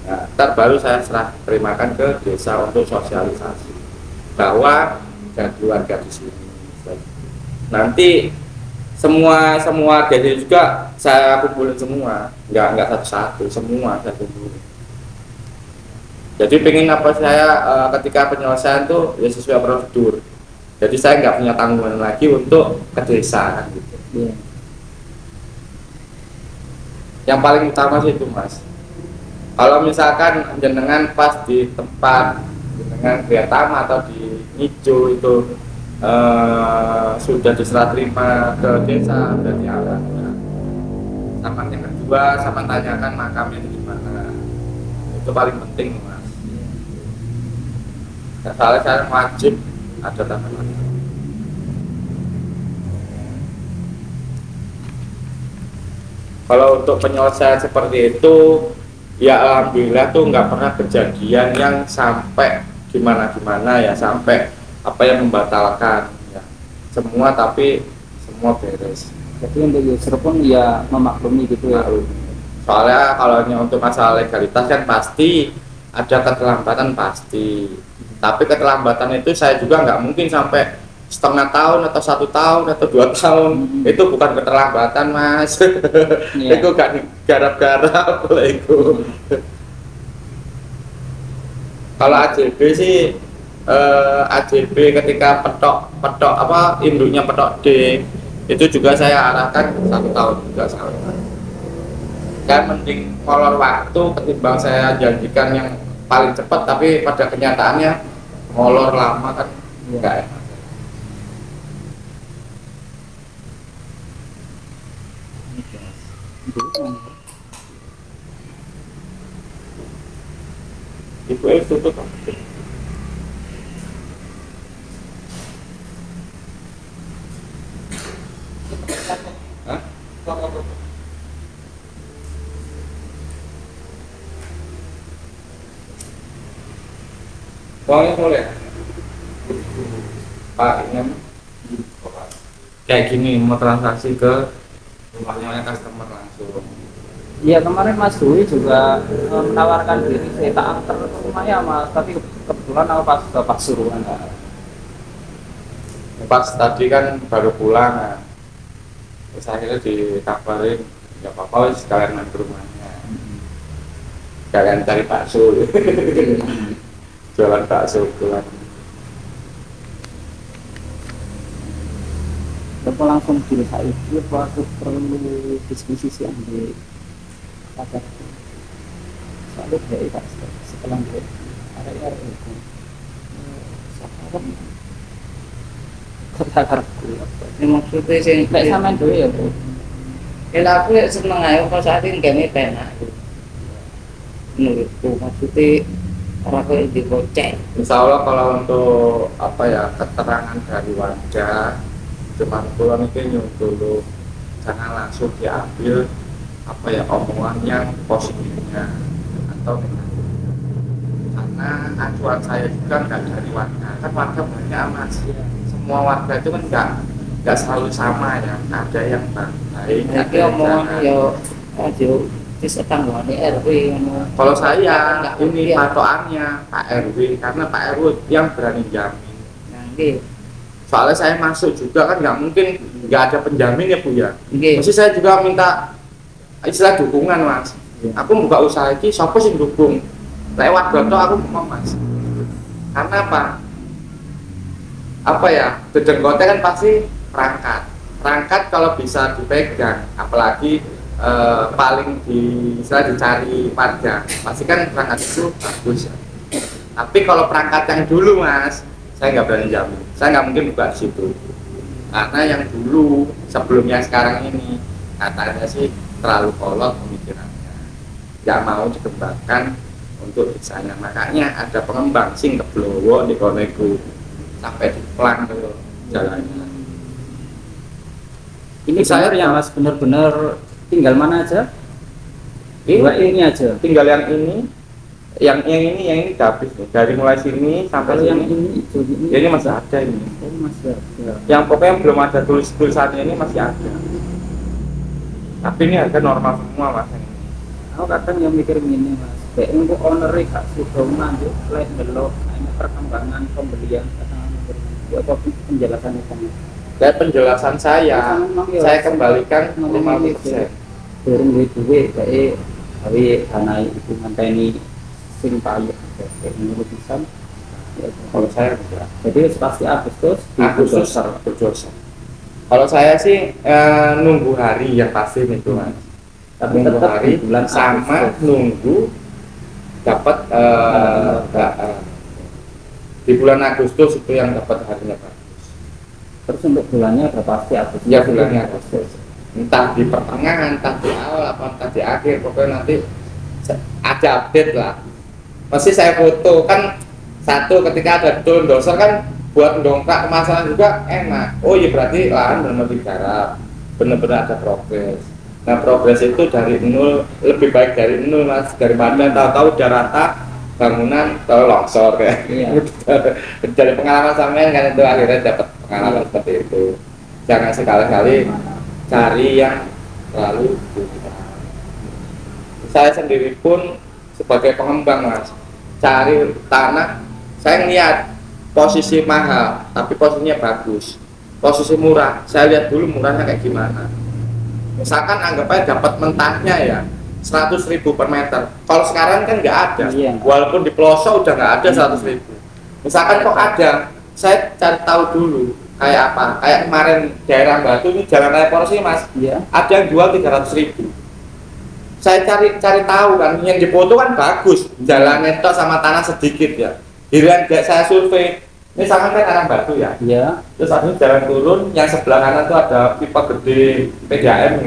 S1: Nah, ntar baru saya serah terimakan ke desa untuk sosialisasi bahwa jadi warga di sini. Nanti semua warga juga saya kumpulin semua, nggak satu-satu, semua saya kumpulin. Jadi pengen saya ketika penyelesaian tuh ya sesuai prosedur. Jadi saya nggak punya tanggungan lagi untuk ke desa gitu.
S2: Iya.
S1: Yang paling utama sih itu Mas. Kalau misalkan jenengan pas di tempat jenengan Kriatama atau di Nijo itu sudah diserah terima ke desa berarti aman. Sama yang kedua, sama tanyakan makamnya di mana. Itu paling penting Mas. Ya, soalnya saya wajib ada tanda makam. Kalau untuk penyelesaian seperti itu, ya alhamdulillah tuh nggak pernah kejadian yang sampai gimana ya, sampai membatalkan ya. Semua semua beres.
S2: Jadi untuk user pun ya memaklumi gitu ya.
S1: Soalnya kalau untuk masalah legalitas kan pasti ada keterlambatan pasti. Tapi keterlambatan itu saya juga nggak mungkin sampai setengah tahun atau 1 tahun atau 2 tahun. Itu bukan keterlambatan Mas.
S2: Iya.
S1: Itu gak garap-garap lah itu. Kalau AJB sih AJB ketika petok apa induknya petok D itu juga saya arahkan 1 tahun juga sama. Saya mending molor waktu ketimbang saya janjikan yang paling cepat tapi pada kenyataannya molor lama kan enggak enak. Ibu tutup. Hah? Boleh. Pak, ini kayak gini mau transaksi ke rumahnya customer langsung.
S2: Iya, kemarin Mas Dwi juga menawarkan diri saya tak antar ke rumahnya Mas, tapi kebetulan aku pas ke Pasuruan.
S1: Pas tadi kan baru pulang, nah. Terus akhirnya dikabarin nggak apa-apa sekalian main ke rumahnya, sekalian cari bakso. Jualan bakso pulang.
S2: Aku langsung diri saya itu aku perlu diskusi siang di kantor. Soalnya dari Pak setelah dia area itu sekarang kata-kataku
S3: Maksudnya sih
S2: kayak sama dulu ya Bu.
S3: aku ya seneng ayo kalau saat ini gini penak menurutku maksudnya orang kok dikocek.
S1: Insya Allah kalau untuk apa ya keterangan dari warga cuman pulang itu nyuruh jangan langsung diambil apa ya omongan yang positifnya atau negatifnya, karena acuan saya juga nggak dari warga, kan warga banyak Mas, semua warga itu kan nggak selalu sama ya, ada yang baik, ada
S3: Jadi
S1: yang
S3: omongan
S1: jahat.
S3: yo aja di setanggane RW ngono.
S1: Kalau saya
S3: Nggak
S1: ini
S3: mungkin.
S1: patokannya Pak RW, karena Pak RW yang berani jamin.
S3: Nanti
S1: Soalnya saya masuk juga kan nggak mungkin nggak ada penjamin ya Bu ya.
S3: nggih.
S1: Mesti saya juga minta istilah dukungan Mas. Aku buka usaha ini, siapa sih dukung? Lewat goto aku mau Mas. Karena apa? Apa ya? Dedengkote kan pasti perangkat. Perangkat kalau bisa dipegang, apalagi paling istilah dicari warga, pasti kan perangkat itu bagus ya. Tapi kalau perangkat yang dulu Mas, saya nggak berani jamin. Saya nggak mungkin buka di situ. Karena yang dulu sebelumnya sekarang ini katanya sih terlalu kolot pemikirannya, nggak mau dikembangkan untuk desanya. Makanya ada pengembang sing keblowo di koneku sampai diplang ke jalannya.
S2: Ini
S1: Saya
S2: benar ya Mas, benar-benar tinggal mana aja? Dua ini aja.
S1: Tinggal yang ini, yang ini udah habis nih. Dari mulai sini sampai
S2: Kalau yang
S1: sini.
S2: ini itu
S1: Ya, ini masih ada ini.
S2: oh, masih ada.
S1: Yang pokoknya belum ada tulisannya ini masih ada. Tapi ini harga normal semua Mas.
S2: Aku kadang yang mikir gini Mas, kayak untuk owner gak sudah nanti lihat belok hanya perkembangan pembelian ya apa penjelasannya kan.
S1: Dari penjelasan saya kembalikan 50%.
S2: Turun duit kayak gawe dana itu ngenteni sing payah kayak menurut pisan.
S1: Kalau saya enggak.
S2: Jadi pasti Agustus
S1: Berdosa. Kalau saya sih nunggu hari yang pasti itu Mas.
S2: tapi
S1: Nunggu
S2: tetap
S1: hari
S2: di bulan
S1: sama
S2: Agustus.
S1: nunggu dapat di bulan Agustus itu yang dapat harinya bagus.
S2: Terus untuk bulannya udah pasti Agustus.
S1: Ya bulannya Agustus. Entah di pertengahan, entah di awal, apa entah di akhir, pokoknya nanti ada update lah. Pasti saya foto kan satu ketika ada turun doser kan buat mendongkrak kemasan juga enak. Oh iya berarti lahan benar-benar digarap, benar-benar ada progres. Nah progres itu dari nol lebih baik dari nol Mas, daripada tahu-tahu udah rata bangunan tahu longsor kayak.
S2: Iya.
S1: Dari pengalaman sampean kan itu akhirnya dapat pengalaman seperti itu. Jangan sekali-kali cari yang terlalu tinggi. Saya sendiri pun sebagai pengembang Mas, cari tanah, saya ngeliat posisi mahal tapi posisinya bagus, posisi murah saya lihat dulu murahnya kayak gimana. Misalkan anggap aja dapat mentahnya ya 100.000 per meter, kalau sekarang kan nggak ada.
S2: Iya.
S1: Walaupun di pelosok udah nggak ada 100.000, Misalkan kok ada, saya cari tahu dulu kayak apa. Kayak kemarin daerah Batu ini jalan raya poros ini mas,
S2: Iya.
S1: ada yang jual 300.000. Saya cari tahu kan, yang dipoto kan bagus, jalannya itu sama tanah sedikit ya. Giliran kayak saya survei, ini sama kan arah Batu ya.
S2: Iya.
S1: Terus habis jalan turun, yang sebelah kanan tuh ada pipa gede PDAM.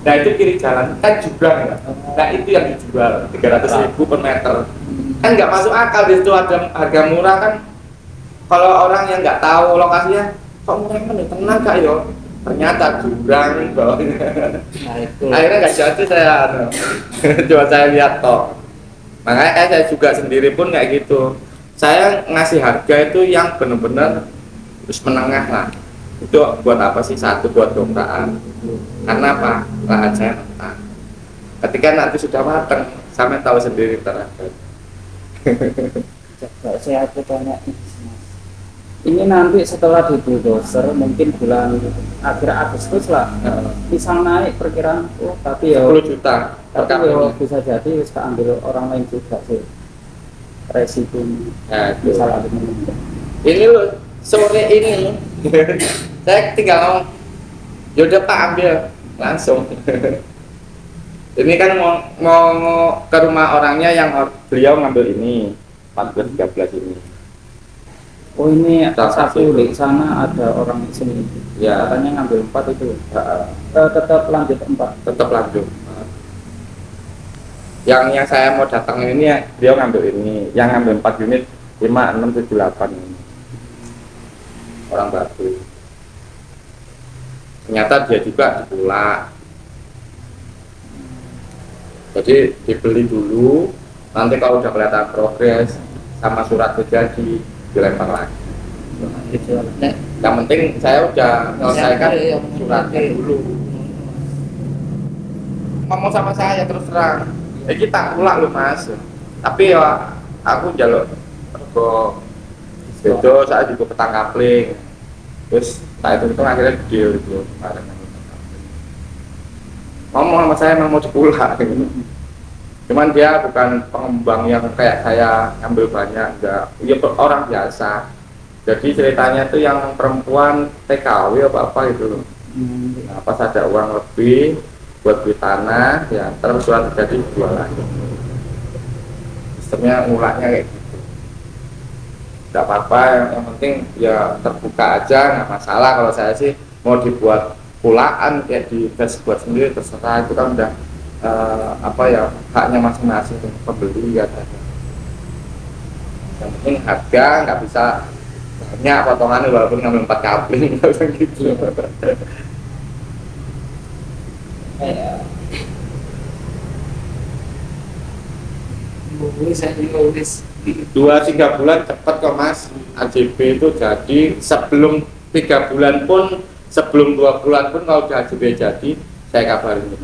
S1: Nah itu kiri jalan kan jublang ya. Nah itu yang dijual 300.000 per meter. Kan nggak masuk akal, di situ ada harga murah kan. Kalau orang yang nggak tahu lokasinya, kok murah kan tenang kak yo. Ternyata jurang bawah.
S3: Nah itu.
S1: Akhirnya nggak jadi saya, coba saya lihat toh. Makanya kayak saya juga sendiri pun kayak gitu. Saya ngasih harga itu yang benar-benar terus menengah lah. Itu buat apa sih? Satu buat kontrakan. Karena apa? Lahan saya matang. Ketika nanti sudah matang, sampai tahu sendiri terhadap.
S2: Coba saya tanya ini nanti setelah di bulldozer mungkin bulan akhir Agustus lah bisa naik perkiraan tapi ya
S1: 10 juta per
S2: tapi ya
S1: kampung.
S2: bisa jadi bisa ambil orang lain juga sih resikonya
S1: Nah, itu.
S2: bisa ada menunda.
S1: Ini loh sore ini saya tinggal ngomong, yaudah Pak ambil langsung. Ini kan mau ke rumah orangnya yang beliau ngambil ini 14-13 ini.
S2: Oh ini
S1: Salah
S2: satu
S1: satu.
S2: di sana ada orang di sini
S1: Ya.
S2: katanya ngambil 4 itu
S1: Nah,
S2: tetap lanjut 4.
S1: tetap lanjut. Yang saya mau datangin ini ya, beliau ngambil ini, yang ngambil 4 unit 5, 6, 7, 8 ini. Orang Batu. Ternyata dia juga ditolak. Jadi dibeli dulu, nanti kalau udah kelihatan progres sama surat jadi dilempar lagi.
S2: Gitu.
S3: Nek
S1: Yang penting saya udah menyelesaikan
S3: siapa yang
S1: suratnya dulu. Ngomong sama saya terus terang, kita ulak lu mas. Tapi ya aku jaluk rego bedo, saya juga petang kapling. Terus saya itu akhirnya deal itu bareng. Ngomong sama saya memang mau dipulak gitu. Cuman dia bukan pengembang yang kayak saya ngambil banyak, enggak. Dia orang biasa. Jadi ceritanya tuh yang perempuan TKW apa gitu. Nah, pas ada uang lebih buat beli tanah, ya terus surat jadi jual lagi. Sistemnya ngulaknya kayak gitu. Tidak apa-apa, yang penting ya terbuka aja, nggak masalah. Kalau saya sih mau dibuat pulaan kayak di gas buat sendiri terserah, itu kan udah apa ya haknya masing-masing pembeli ya. Yang penting harga nggak bisa banyak potongannya walaupun ngambil 4 kapling gitu.
S3: Nulis saya nulis.
S1: 2-3 bulan cepat kok mas. AJB itu jadi sebelum 3 bulan pun, sebelum 2 bulan pun kalau udah AJB jadi saya kabarin.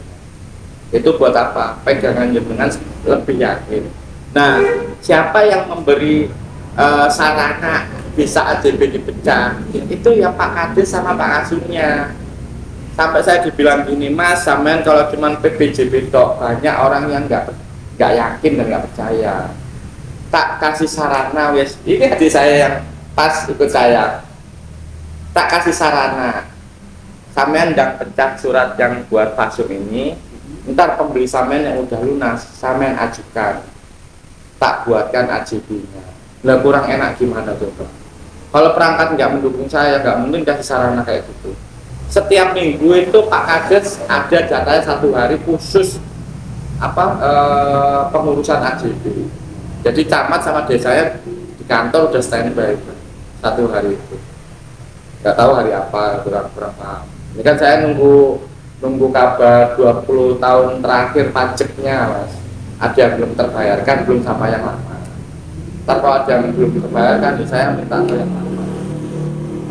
S1: Itu buat apa? Pegangan jenengan lebih yakin. Nah, siapa yang memberi sarana bisa AJB dipecah? Itu ya Pak Kades sama Pak Kasunya. Sampai saya dibilang gini, Mas, sampean kalau cuman PBJB tok, banyak orang yang nggak yakin dan nggak percaya. Tak kasih sarana, wes. Ini adik saya yang pas ikut saya. Tak kasih sarana. Sampean ndang pecah surat yang buat pasung ini. Ntar pembeli sampean yang udah lunas, sampean ajukan. Tak buatkan AJB-nya. Lah kurang enak gimana coba? Kalau perangkat nggak mendukung saya, nggak mungkin kasih sarana kayak gitu. Setiap minggu itu Pak Kades ada jatahnya 1 hari khusus pengurusan AJB. Jadi camat sama desanya di kantor udah standby 1 hari itu. Nggak tahu hari apa, kurang paham. Ini kan saya nunggu kabar 20 tahun terakhir pajaknya mas. Ada yang belum terbayarkan, belum sama yang lama. Ntar kalau ada yang belum terbayarkan, saya minta yang lama.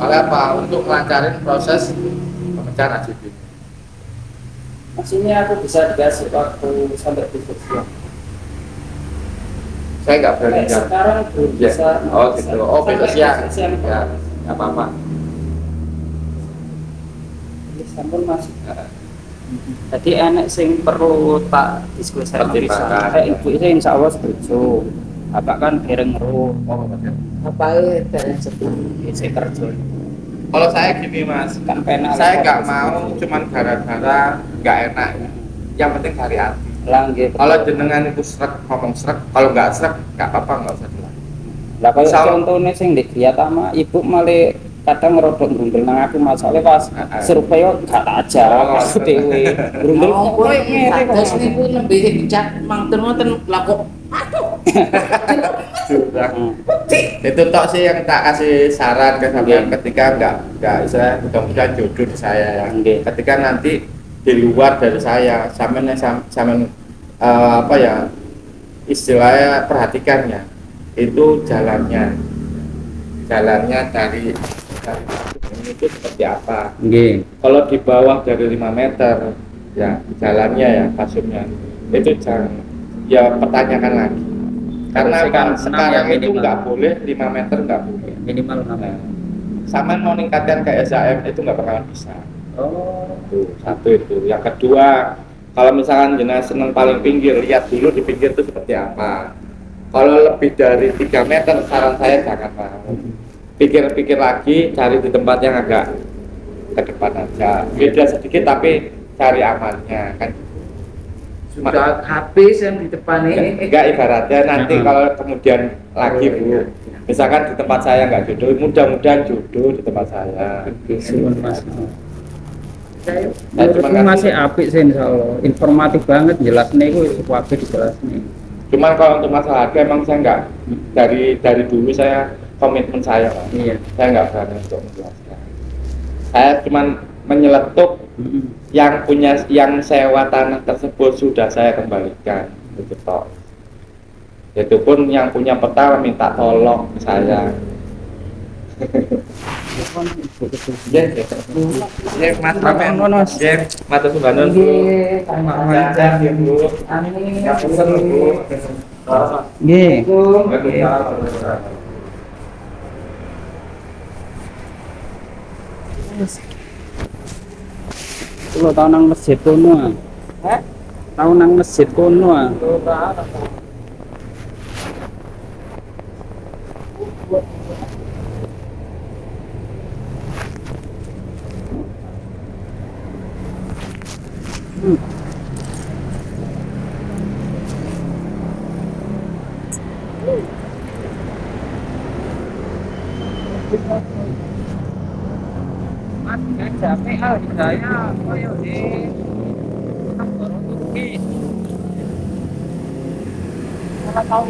S1: Oleh apa? Untuk melancarin proses pemecahan AJB.
S2: Maksudnya aku bisa dikasih waktu sampai besok siang.
S1: Saya nggak berani
S2: Kayak
S1: jam.
S2: sekarang belum
S1: Ya.
S2: bisa.
S1: Oh gitu. Oh besok siang.
S2: Siang.
S1: Ya, nggak apa-apa.
S2: Sampun mas. Jadi enek sing perlu tak diskusi bisa.
S1: Pertimbangan.
S2: Kayak ibu itu insya Allah setuju. Abak kan dereng ro
S1: Oh, betul.
S3: Apa dari sebelum
S2: isi kerja.
S1: Kalau saya gini mas,
S2: Kan penak
S1: saya
S2: lah,
S1: nggak
S2: Mas.
S1: mau cuman gara-gara nggak enak. Yang penting dari hati.
S2: Lah nggih.
S1: Kalau jenengan itu srek ngomong srek, kalau nggak srek nggak apa-apa, nggak usah dilakukan.
S2: Lah kaya
S1: Misal-
S2: contone sing di Griyatama ibu malah kadang ngerodok grundel nang aku masalah pas survei kok gak tak ajar
S1: Oh.
S2: aku dhewe. Grundel kok
S3: pun
S2: koyo ngene
S3: kados
S2: kok.
S3: niku nembe dicak mangten-mangten lah kok
S1: Curang.
S2: Hmm.
S1: Itu tok sih yang tak kasih saran ke sampean ketika nggak saya mudah-mudahan jodoh di saya ya.
S2: Nggih.
S1: Ketika nanti di luar dari saya, sampean apa ya istilahnya perhatikannya itu jalannya dari itu seperti apa.
S2: Nggih.
S1: Kalau di bawah dari 5 meter ya jalannya ya kasumnya itu jangan ya pertanyakan lagi karena
S2: Harusnya kan
S1: sekarang
S2: 6 ya
S1: itu
S2: minimal.
S1: nggak boleh 5 meter nggak boleh.
S2: Minimal 6.
S1: Nah, sama mau ningkatkan ke SAM itu nggak bakalan bisa.
S2: Oh.
S1: Tuh, satu itu. Yang kedua, kalau misalkan jenazah seneng paling pinggir, lihat dulu di pinggir itu seperti apa. Kalau lebih dari 3 meter, saran saya jangan mau. Pikir-pikir lagi, cari di tempat yang agak ke depan aja. Beda sedikit tapi cari amannya kan.
S3: sudah habis yang di depan ini.
S1: Enggak ibaratnya nanti kalau kemudian lagi Bu, misalkan di tempat saya nggak jodoh, mudah-mudahan jodoh di tempat saya.
S2: Suwun Mas.
S3: Saya
S1: Nah, cuma
S2: Menurutku masih apik sih insyaallah. Informatif banget jelas nih gue kabeh dijelas nih.
S1: Cuman kalau untuk masalah harga emang saya nggak dari dulu saya komitmen saya Pak.
S2: Iya.
S1: Saya nggak berani untuk menjelaskan. Saya cuman menyeletuk yang sewa tanah tersebut sudah saya kembalikan itu toh. Itu pun yang punya peta minta tolong ke saya. Ya, Mas Ramen,
S2: Mas.
S1: ya, Mas Subanon Bu.
S3: Nggih,
S1: Lancar ya Bu.
S3: amin.
S1: Ya pesen Bu.
S2: Nggih. Kulo tau nang masjid kono. Tau nang masjid kono. Mas, capek saya koyo di Turki. Ora tau